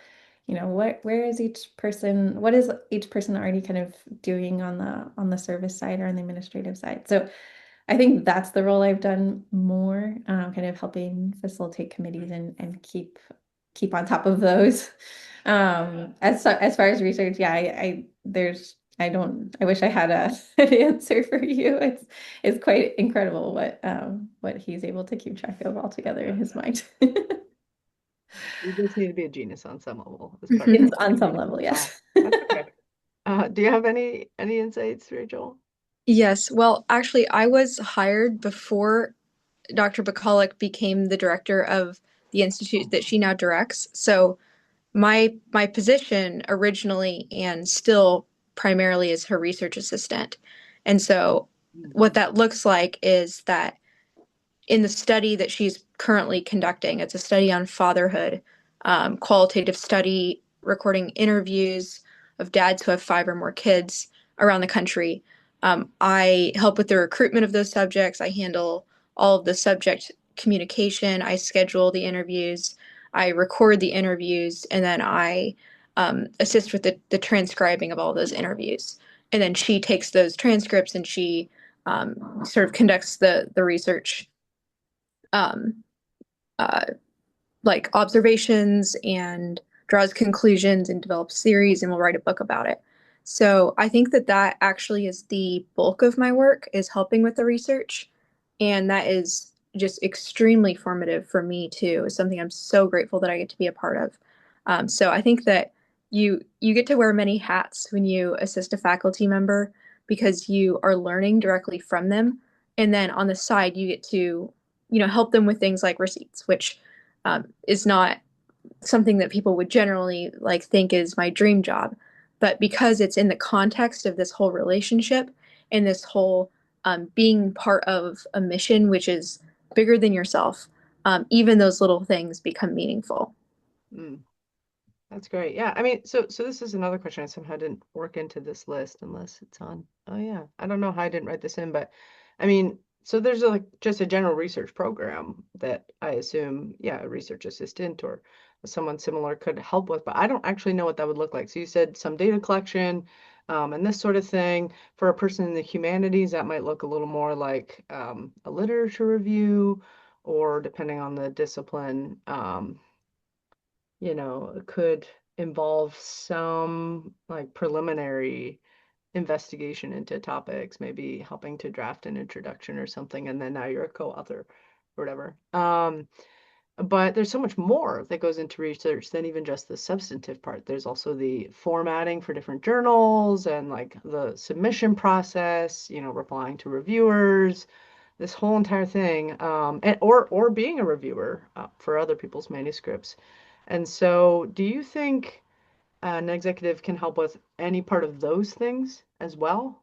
what is each person already kind of doing on the service side or on the administrative side. So I think that's the role I've done more, kind of helping facilitate committees and keep on top of those. As far as research, yeah, I wish I had an answer for you. It's quite incredible what he's able to keep track of altogether in his mind. You just need to be a genius on some level as part of It's it. on some level, yes. That's okay. Do you have any insights, Rachel? Yes. Well, actually, I was hired before Dr. Bacallic became the director of the institute that she now directs. So my position originally and still primarily is her research assistant. And so what that looks like is that in the study that she's currently conducting, it's a study on fatherhood, qualitative study recording interviews of dads who have 5 or more kids around the country. I help with the recruitment of those subjects. I handle all of the subject communication. I schedule the interviews. I record the interviews, and then I assist with the transcribing of all those interviews. And then she takes those transcripts and she sort of conducts the research, um, uh, like observations, and draws conclusions and develops theories, and will write a book about it. So I think that actually is the bulk of my work, is helping with the research. And that is just extremely formative for me too. It's something I'm so grateful that I get to be a part of. So I think that you get to wear many hats when you assist a faculty member, because you are learning directly from them. And then on the side, you get to, help them with things like receipts, which is not something that people would generally like think is my dream job. But because it's in the context of this whole relationship and this whole being part of a mission, which is bigger than yourself, even those little things become meaningful. Mm, that's great. Yeah, I mean, so this is another question I somehow didn't work into this list unless it's on. Oh yeah, I don't know how I didn't write this in, but I mean, so there's like just a general research program that I assume, yeah, a research assistant or someone similar could help with, but I don't actually know what that would look like. So you said some data collection, and this sort of thing. For a person in the humanities, that might look a little more like a literature review, or depending on the discipline, it could involve some like preliminary investigation into topics, maybe helping to draft an introduction or something, and then now you're a co-author or whatever. But there's so much more that goes into research than even just the substantive part. There's also the formatting for different journals and like the submission process, replying to reviewers, this whole entire thing, or being a reviewer for other people's manuscripts. And so, do you think an executive can help with any part of those things as well?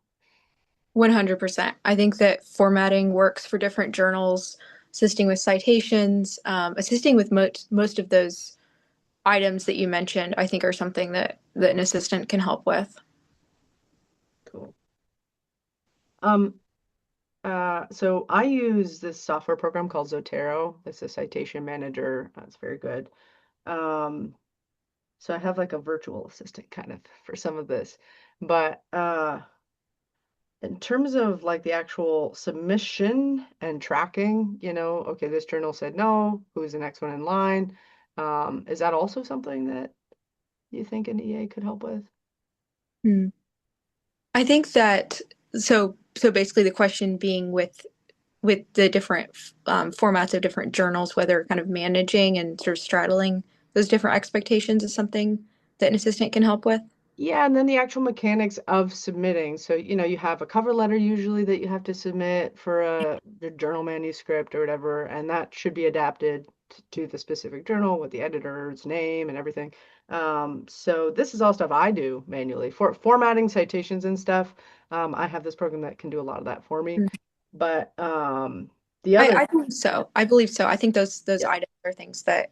100%. I think that formatting works for different journals, assisting with citations, assisting with most of those items that you mentioned, I think are something that an assistant can help with. Cool. Um, so I use this software program called Zotero. It's a citation manager. It's very good. Um, so I have like a virtual assistant kind of for some of this. But in terms of like the actual submission and tracking, okay, this journal said no, who's the next one in line? Is that also something that you think an EA could help with? Hmm. I think that so basically the question being with the different formats of different journals, whether kind of managing and sort of straddling those different expectations is something that an assistant can help with. Yeah, and then the actual mechanics of submitting. So, you have a cover letter usually that you have to submit for the journal manuscript or whatever, and that should be adapted to the specific journal with the editor's name and everything. So this is all stuff I do manually for formatting citations and stuff. I have this program that can do a lot of that for me. Mm. But the other, I believe so. I believe so. I think those yeah, items are things that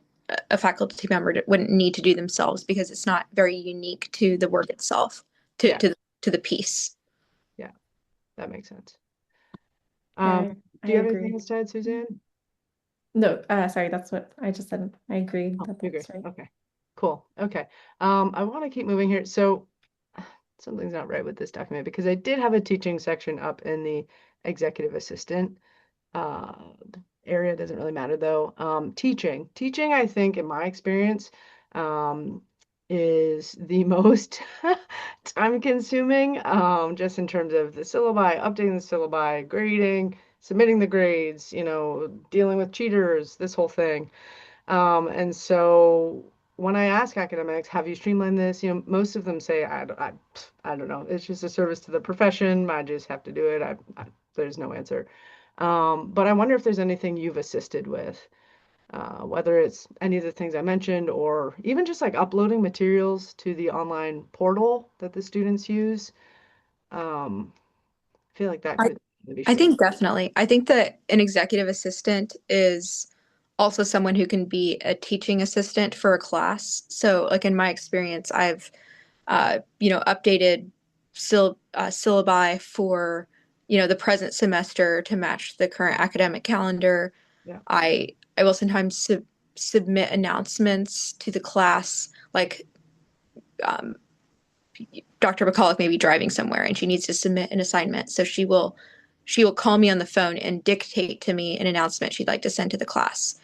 a faculty member wouldn't need to do themselves because it's not very unique to the work itself, yeah, to the piece. yeah, that makes sense. Yeah, I Do you have anything agree. else to add, Suzanne? No, sorry, that's what I just said. I agree Oh, that you're good. that's right. Okay, cool. Okay. I want to keep moving here. So something's not right with this document because I did have a teaching section up in the executive assistant uh, area. Doesn't really matter though. Teaching, I think, in my experience, um, is the most time consuming, just in terms of the syllabi, updating the syllabi, grading, submitting the grades, dealing with cheaters, this whole thing. And so when I ask academics, have you streamlined this? Most of them say, I don't know. It's just a service to the profession. I just have to do it. There's no answer. But I wonder if there's anything you've assisted with, whether it's any of the things I mentioned or even just like uploading materials to the online portal that the students use. I feel like that I, could be I streamlined. think definitely. I think that an executive assistant is also someone who can be a teaching assistant for a class. So, like in my experience, I've updated syllabi for the present semester to match the current academic calendar. Yeah. I will sometimes submit announcements to the class, like um, Dr. McCulloch may be driving somewhere and she needs to submit an assignment. So she will call me on the phone and dictate to me an announcement she'd like to send to the class.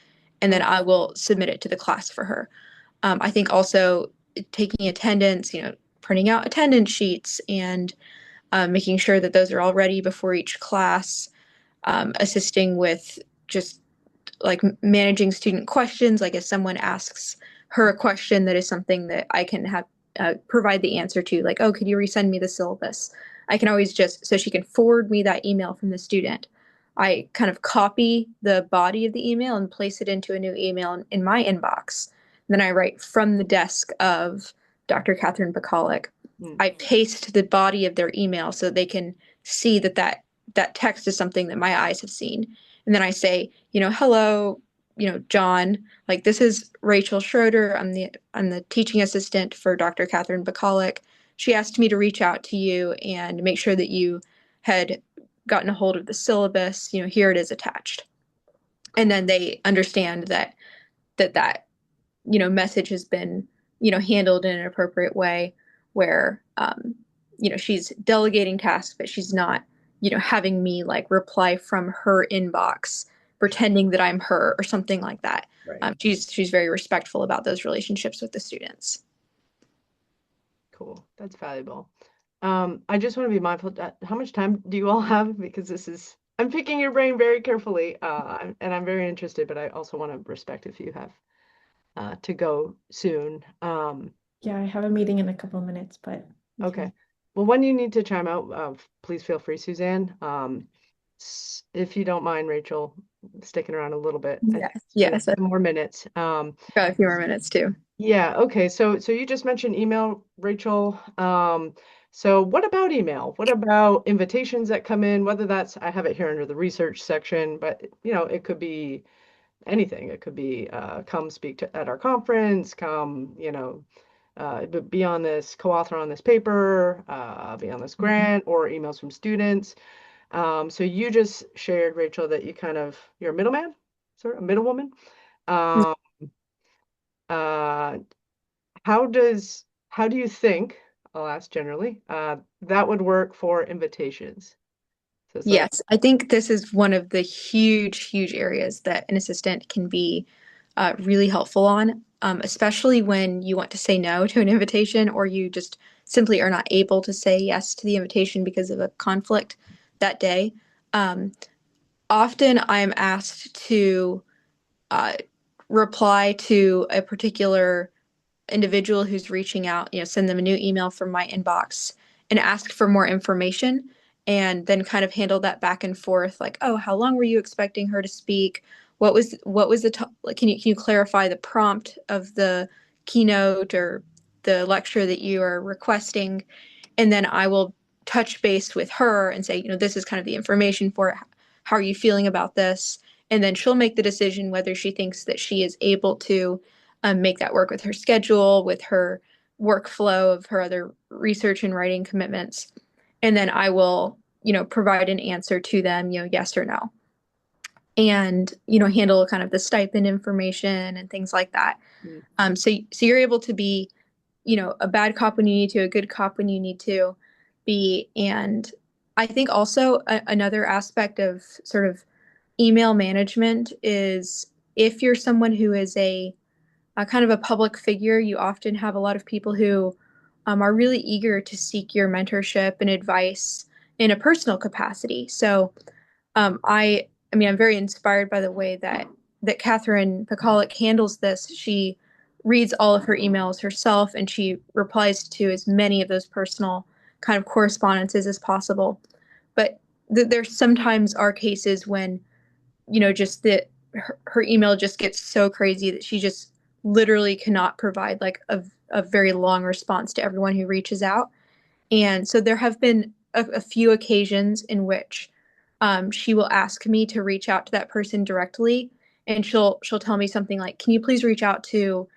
And then Oh, I will submit it to the class for her. I think also taking attendance, printing out attendance sheets and making sure that those are all ready before each class, assisting with just like managing student questions. Like if someone asks her a question that is something that I can have provide the answer to, like, oh, could you resend me the syllabus? I can always just, so she can forward me that email from the student. I kind of copy the body of the email and place it into a new email in my inbox. Then I write from the desk of Dr. Catherine Bacolic. mm, I paste the body of their email so they can see that text is something that my eyes have seen. And then I say, hello, John, like this is Rachel Schroeder. I'm the teaching assistant for Dr. Catherine Bacolic. She asked me to reach out to you and make sure that you had gotten a hold of the syllabus. Here it is attached. And then they understand that message has been, handled in an appropriate way where, she's delegating tasks, but she's not, having me like reply from her inbox, pretending that I'm her or something like that. right. She's very respectful about those relationships with the students. Cool. That's valuable. I just want to be mindful that how much time do you all have? Because I'm picking your brain very carefully, and I'm very interested, but I also want to respect if you have to go soon. Yeah, I have a meeting in a couple minutes, but we Okay. can. Well, when you need to chime out, please feel free, Suzanne. If you don't mind, Rachel, sticking around a little bit, I think Yes, we have yes. I've some more minutes. got a few more minutes too. Yeah, okay. So you just mentioned email, Rachel. So what about email? What about invitations that come in? Whether that's, I have it here under the research section, but it could be anything. It could be come speak at our conference, come, be on this, co-author on this paper, be on this grant, or emails from students. So you just shared, Rachel, that you're a middleman, sort of a middlewoman. Um, uh, how do you think, I'll ask generally, that would work for invitations? So it's like, Yes, I think this is one of the huge, huge areas that an assistant can be really helpful on, especially when you want to say no to an invitation or you just simply are not able to say yes to the invitation because of a conflict that day. Um, Often I'm asked to uh, reply to a particular individual who's reaching out, send them a new email from my inbox and ask for more information, and then kind of handle that back and forth, like, oh, how long were you expecting her to speak? Like, can you clarify the prompt of the keynote or the lecture that you are requesting? And then I will touch base with her and say, this is kind of the information for it. How are you feeling about this? And then she'll make the decision whether she thinks that she is able to make that work with her schedule, with her workflow of her other research and writing commitments. And then I will, provide an answer to them, yes or no. And, handle kind of the stipend information and things like that. So you're able to be, a bad cop when you need to, a good cop when you need to be. And I think also another aspect of sort of email management is, if you're someone who is a kind of a public figure, you often have a lot of people who are really eager to seek your mentorship and advice in a personal capacity. So I'm very inspired by the way that Catherine Pekalik handles this. She reads all of her emails herself, and she replies to as many of those personal kind of correspondences as possible. But there sometimes are cases when, just that her email just gets so crazy that she just literally cannot provide like a very long response to everyone who reaches out. And so there have been a few occasions in which she will ask me to reach out to that person directly, and she'll tell me something like, "Can you please reach out to,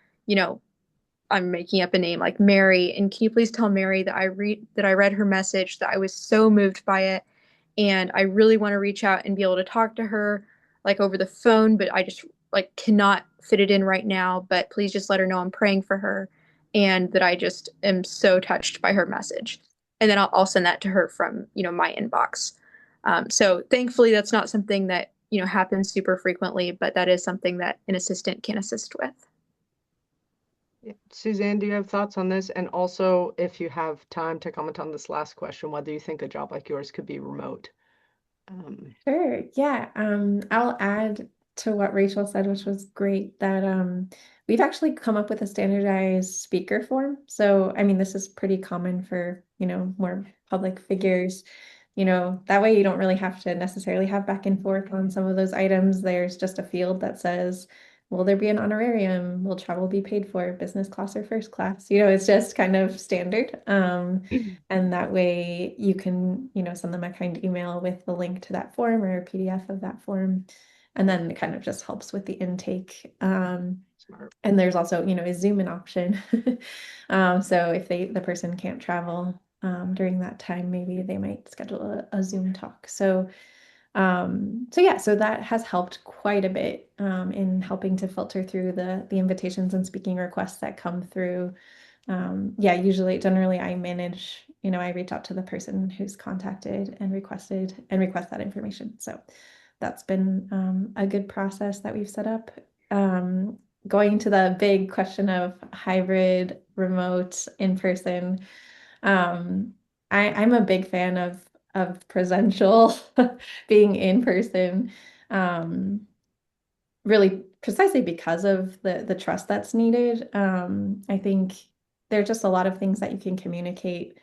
I'm making up a name like Mary, and can you please tell Mary that I read her message, that I was so moved by it, and I really want to reach out and be able to talk to her like over the phone, but I just like cannot fit it in right now, but please just let her know I'm praying for her and that I just am so touched by her message." And then I'll send that to her from, my inbox. So thankfully that's not something that, happens super frequently, but that is something that an assistant can assist with. Suzanne, do you have thoughts on this? And also, if you have time to comment on this last question, whether you think a job like yours could be remote. Sure. Yeah. I'll add to what Rachel said, which was great, that we've actually come up with a standardized speaker form. So, this is pretty common for, more public figures. That way you don't really have to necessarily have back and forth on some of those items. There's just a field that says, will there be an honorarium? Will travel be paid for, business class or first class? It's just kind of standard. And that way you can, send them a kind email with the link to that form or a PDF of that form. And then it kind of just helps with the intake. Smart. And there's also, a Zoom in option. So if the person can't travel during that time, maybe they might schedule a Zoom talk. So that has helped quite a bit in helping to filter through the invitations and speaking requests that come through. Generally I manage, I reach out to the person who's contacted and request that information. So that's been a good process that we've set up. Going to the big question of hybrid, remote, in person. I'm a big fan of presential being in person, really precisely because of the trust that's needed. I think there are just a lot of things that you can communicate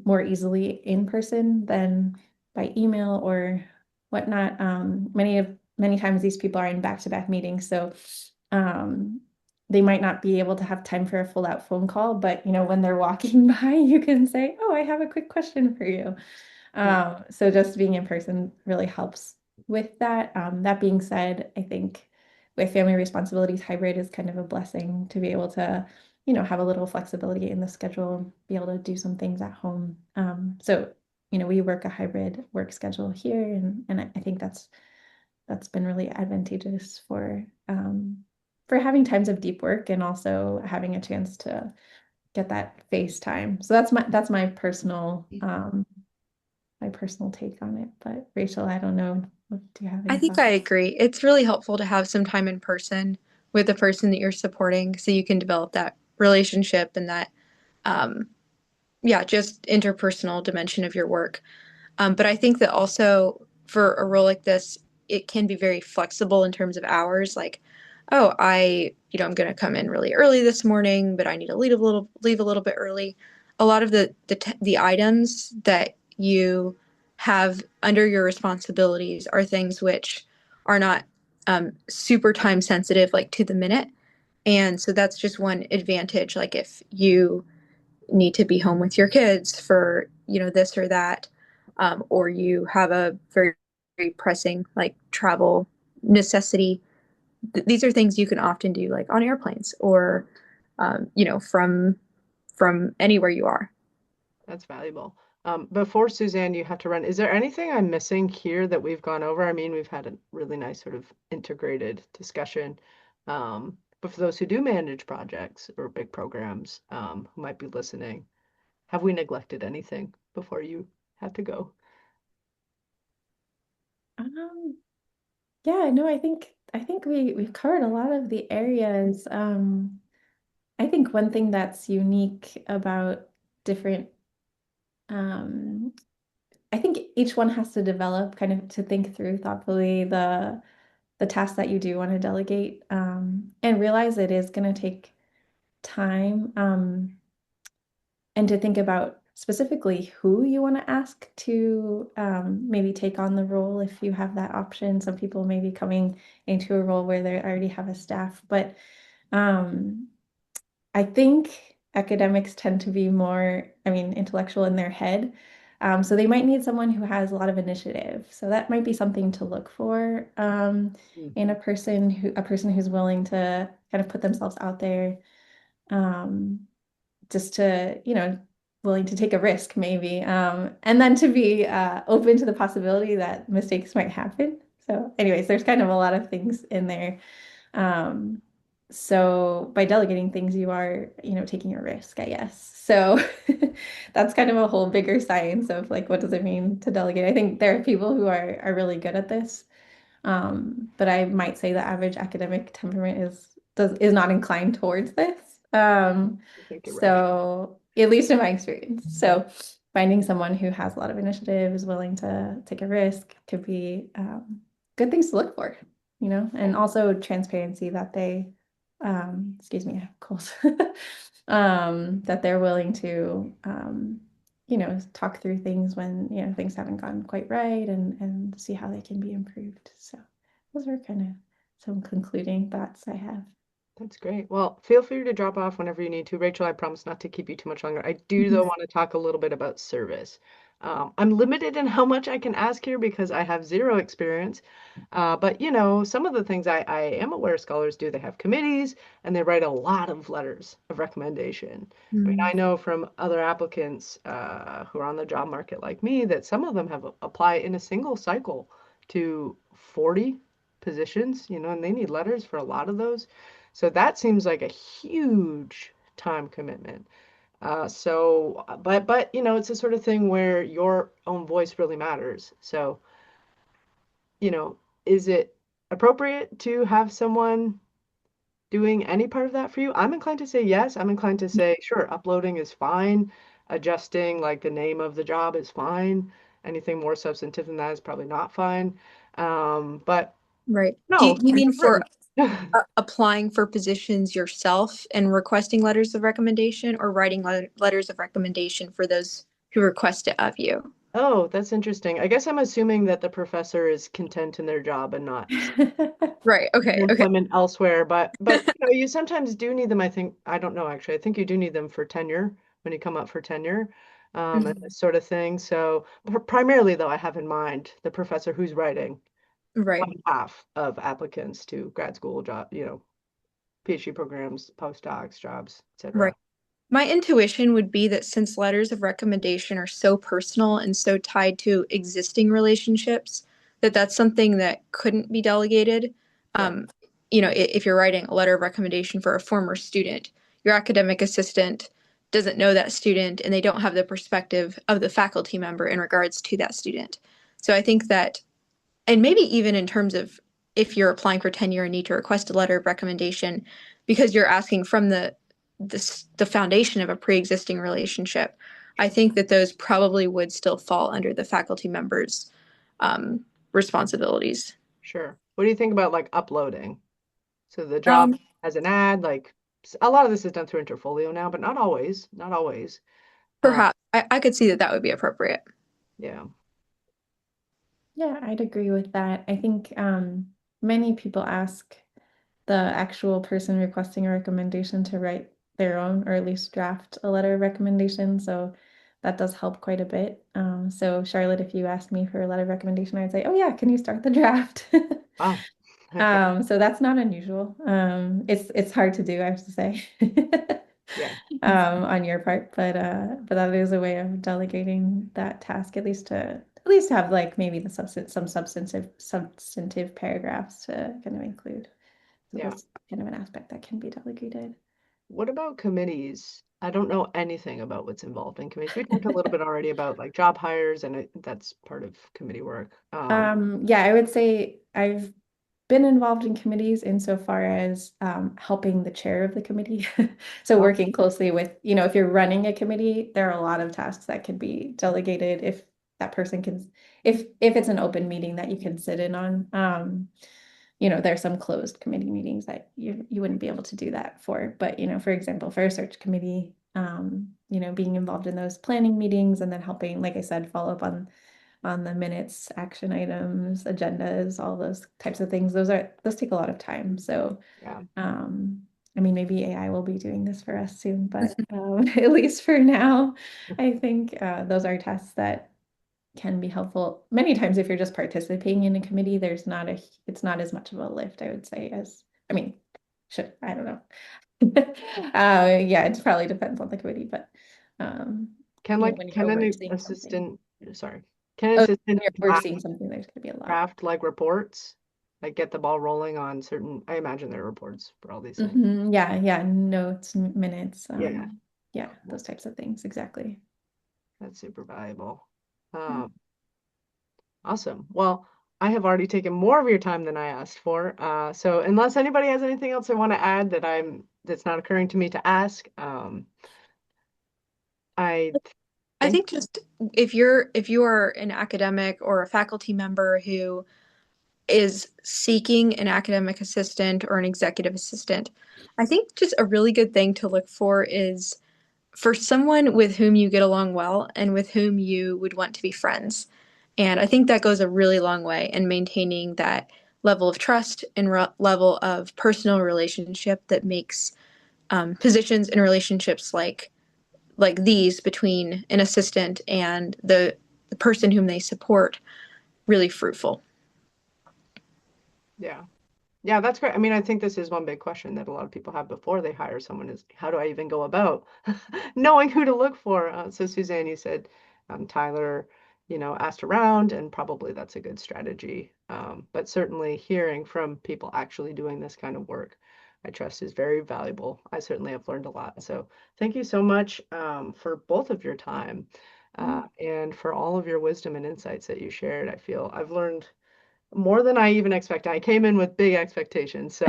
more easily in person than by email or whatnot. Many times these people are in back-to-back meetings, so they might not be able to have time for a full out phone call, but when they're walking by, you can say, "Oh, I have a quick question for you." So just being in person really helps with that. That being said, I think with family responsibilities, hybrid is kind of a blessing to be able to, have a little flexibility in the schedule, be able to do some things at home. So we work a hybrid work schedule here, and I think that's been really advantageous for having times of deep work and also having a chance to get that face time. So that's my personal take on it. But Rachel, I don't know. Do you have any I think thoughts? I agree. It's really helpful to have some time in person with the person that you're supporting so you can develop that relationship and that, just interpersonal dimension of your work. But I think that also for a role like this, it can be very flexible in terms of hours. Like, oh, I'm going to come in really early this morning, but I need to leave a little bit early. A lot of the items that you have under your responsibilities are things which are not super time sensitive, like to the minute. And so that's just one advantage. Like if you need to be home with your kids for, this or that, or you have a very, very pressing like travel necessity, these are things you can often do like on airplanes or, from anywhere you are. That's valuable. Before Suzanne, you have to run. Is there anything I'm missing here that we've gone over? I mean, we've had a really nice sort of integrated discussion. But for those who do manage projects or big programs, who might be listening, have we neglected anything before you have to go? Um, yeah, no, I think we've covered a lot of the areas. I think one thing that's unique about different, um, I think each one has to develop kind of to think through thoughtfully the tasks that you do want to delegate, and realize it is going to take time, and to think about specifically who you want to ask to, maybe take on the role if you have that option. Some people may be coming into a role where they already have a staff, but um, I think academics tend to be more, I mean, intellectual in their head. So they might need someone who has a lot of initiative. So that might be something to look for, in a person who's willing to kind of put themselves out there, um, just to, willing to take a risk maybe, and then to be open to the possibility that mistakes might happen. So anyways, there's kind of a lot of things in there. Um, so by delegating things, you are, taking a risk, I guess. So that's kind of a whole bigger science of like, what does it mean to delegate? I think there are people who are really good at this. But I might say the average academic temperament is not inclined towards this. I think you're right. So at least in my experience. So finding someone who has a lot of initiative, is willing to take a risk could be, good things to look for, and also transparency that they, excuse me, I have cold, that they're willing to, talk through things when, things haven't gone quite right, and see how they can be improved. So those are kind of some concluding thoughts I have. That's great. Well, feel free to drop off whenever you need to. Rachel, I promise not to keep you too much longer. I do, though, Mhm. want to talk a little bit about service. I'm limited in how much I can ask here because I have zero experience. But, some of the things I am aware scholars do, they have committees and they write a lot of letters of recommendation. I mean, Mm. I know from other applicants who are on the job market like me that some of them have applied in a single cycle to 40 positions, and they need letters for a lot of those. So that seems like a huge time commitment. But it's the sort of thing where your own voice really matters. So, you know, is it appropriate to have someone doing any part of that for you? I'm inclined to say yes. I'm inclined to say, sure, uploading is fine. Adjusting like the name of the job is fine. Anything more substantive than that is probably not fine. But Right. Do no, you and mean you've for written. applying for positions yourself and requesting letters of recommendation, or writing letters of recommendation for those who request it of you? Oh, that's interesting. I guess I'm assuming that the professor is content in their job and not Right. seeking Okay. Okay. employment elsewhere. But you sometimes do need them. I think I don't know actually. I think you do need them for tenure when you come up for tenure, and Mhm. this sort of thing. So primarily though, I have in mind the professor who's writing Right. on behalf of applicants to grad school job, PhD programs, postdocs, jobs, Right. etc. My intuition would be that since letters of recommendation are so personal and so tied to existing relationships, that that's something that couldn't be delegated. Yeah, Um, if you're writing a letter of recommendation for a former student, your academic assistant doesn't know that student and they don't have the perspective of the faculty member in regards to that student. So I think that, and maybe even in terms of if you're applying for tenure and need to request a letter of recommendation because you're asking from the foundation of a pre-existing relationship, I think that those probably would still fall under the faculty members' responsibilities. sure. What do you think about like uploading? So the job Um, has an ad, like a lot of this is done through Interfolio now, but not always, not always. Uh, Perhaps I could see that that would be appropriate. yeah. Yeah, I'd agree with that. I think many people ask the actual person requesting a recommendation to write their own or at least draft a letter of recommendation. So that does help quite a bit. So Charlotte, if you asked me for a letter of recommendation, I'd say, oh yeah, can you start the draft? Wow. Okay. So that's not unusual. It's hard to do, I have to say, Yeah. on your part, but that is a way of delegating that task, at least have like maybe some substantive paragraphs to kind of include. So Yeah. that's kind of an aspect that can be delegated. What about committees? I don't know anything about what's involved in committees. We talked a little bit already about like job hires, and that's part of committee work. Yeah, I would say I've been involved in committees insofar as helping the chair of the committee. So Oh, working closely with, if you're running a committee, there are a lot of tasks that could be delegated if that person can, if it's an open meeting that you can sit in on. There's some closed committee meetings that you wouldn't be able to do that for. But, for example, for a search committee, being involved in those planning meetings and then helping, like I said, follow up on the minutes, action items, agendas, all those types of things. Those take a lot of time. So, yeah. I mean, maybe AI will be doing this for us soon, but at least for now, I think those are tasks that can be helpful. Many times, if you're just participating in a committee, it's not as much of a lift, I would say, I mean, I don't know. Yeah, it probably depends on the committee, but when you're Can an overseeing something. assistant, sorry, can an Oh, when assistant you're overseeing something, there's gonna be a lot. draft like reports, like get the ball rolling on certain, I imagine there are reports for all these things. Yeah, yeah, notes, minutes, Yeah. yeah, those types of things, exactly. That's super valuable. Yeah. Awesome. Well, I have already taken more of your time than I asked for. So unless anybody has anything else they want to add that's not occurring to me to ask, I I think, think just if you are an academic or a faculty member who is seeking an academic assistant or an executive assistant, I think just a really good thing to look for is for someone with whom you get along well and with whom you would want to be friends. And I think that goes a really long way in maintaining that level of trust and level of personal relationship that makes positions and relationships like these between an assistant and the person whom they support really fruitful. yeah. Yeah, that's great. I mean, I think this is one big question that a lot of people have before they hire someone is how do I even go about knowing who to look for? So Suzanne, you said Tyler, asked around, and probably that's a good strategy. But certainly hearing from people actually doing this kind of work, I trust is very valuable. I certainly have learned a lot. So thank you so much for both of your time and for all of your wisdom and insights that you shared. I feel I've learned more than I even expected. I came in with big expectations. So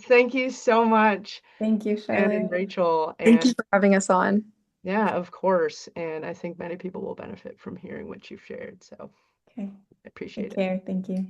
thank you so much, Thank you, Anne and Charlotte. Rachel. Thank And you for having us on. yeah, of course. And I think many people will benefit from hearing what you've shared. So Okay, I appreciate take it. care. Thank you.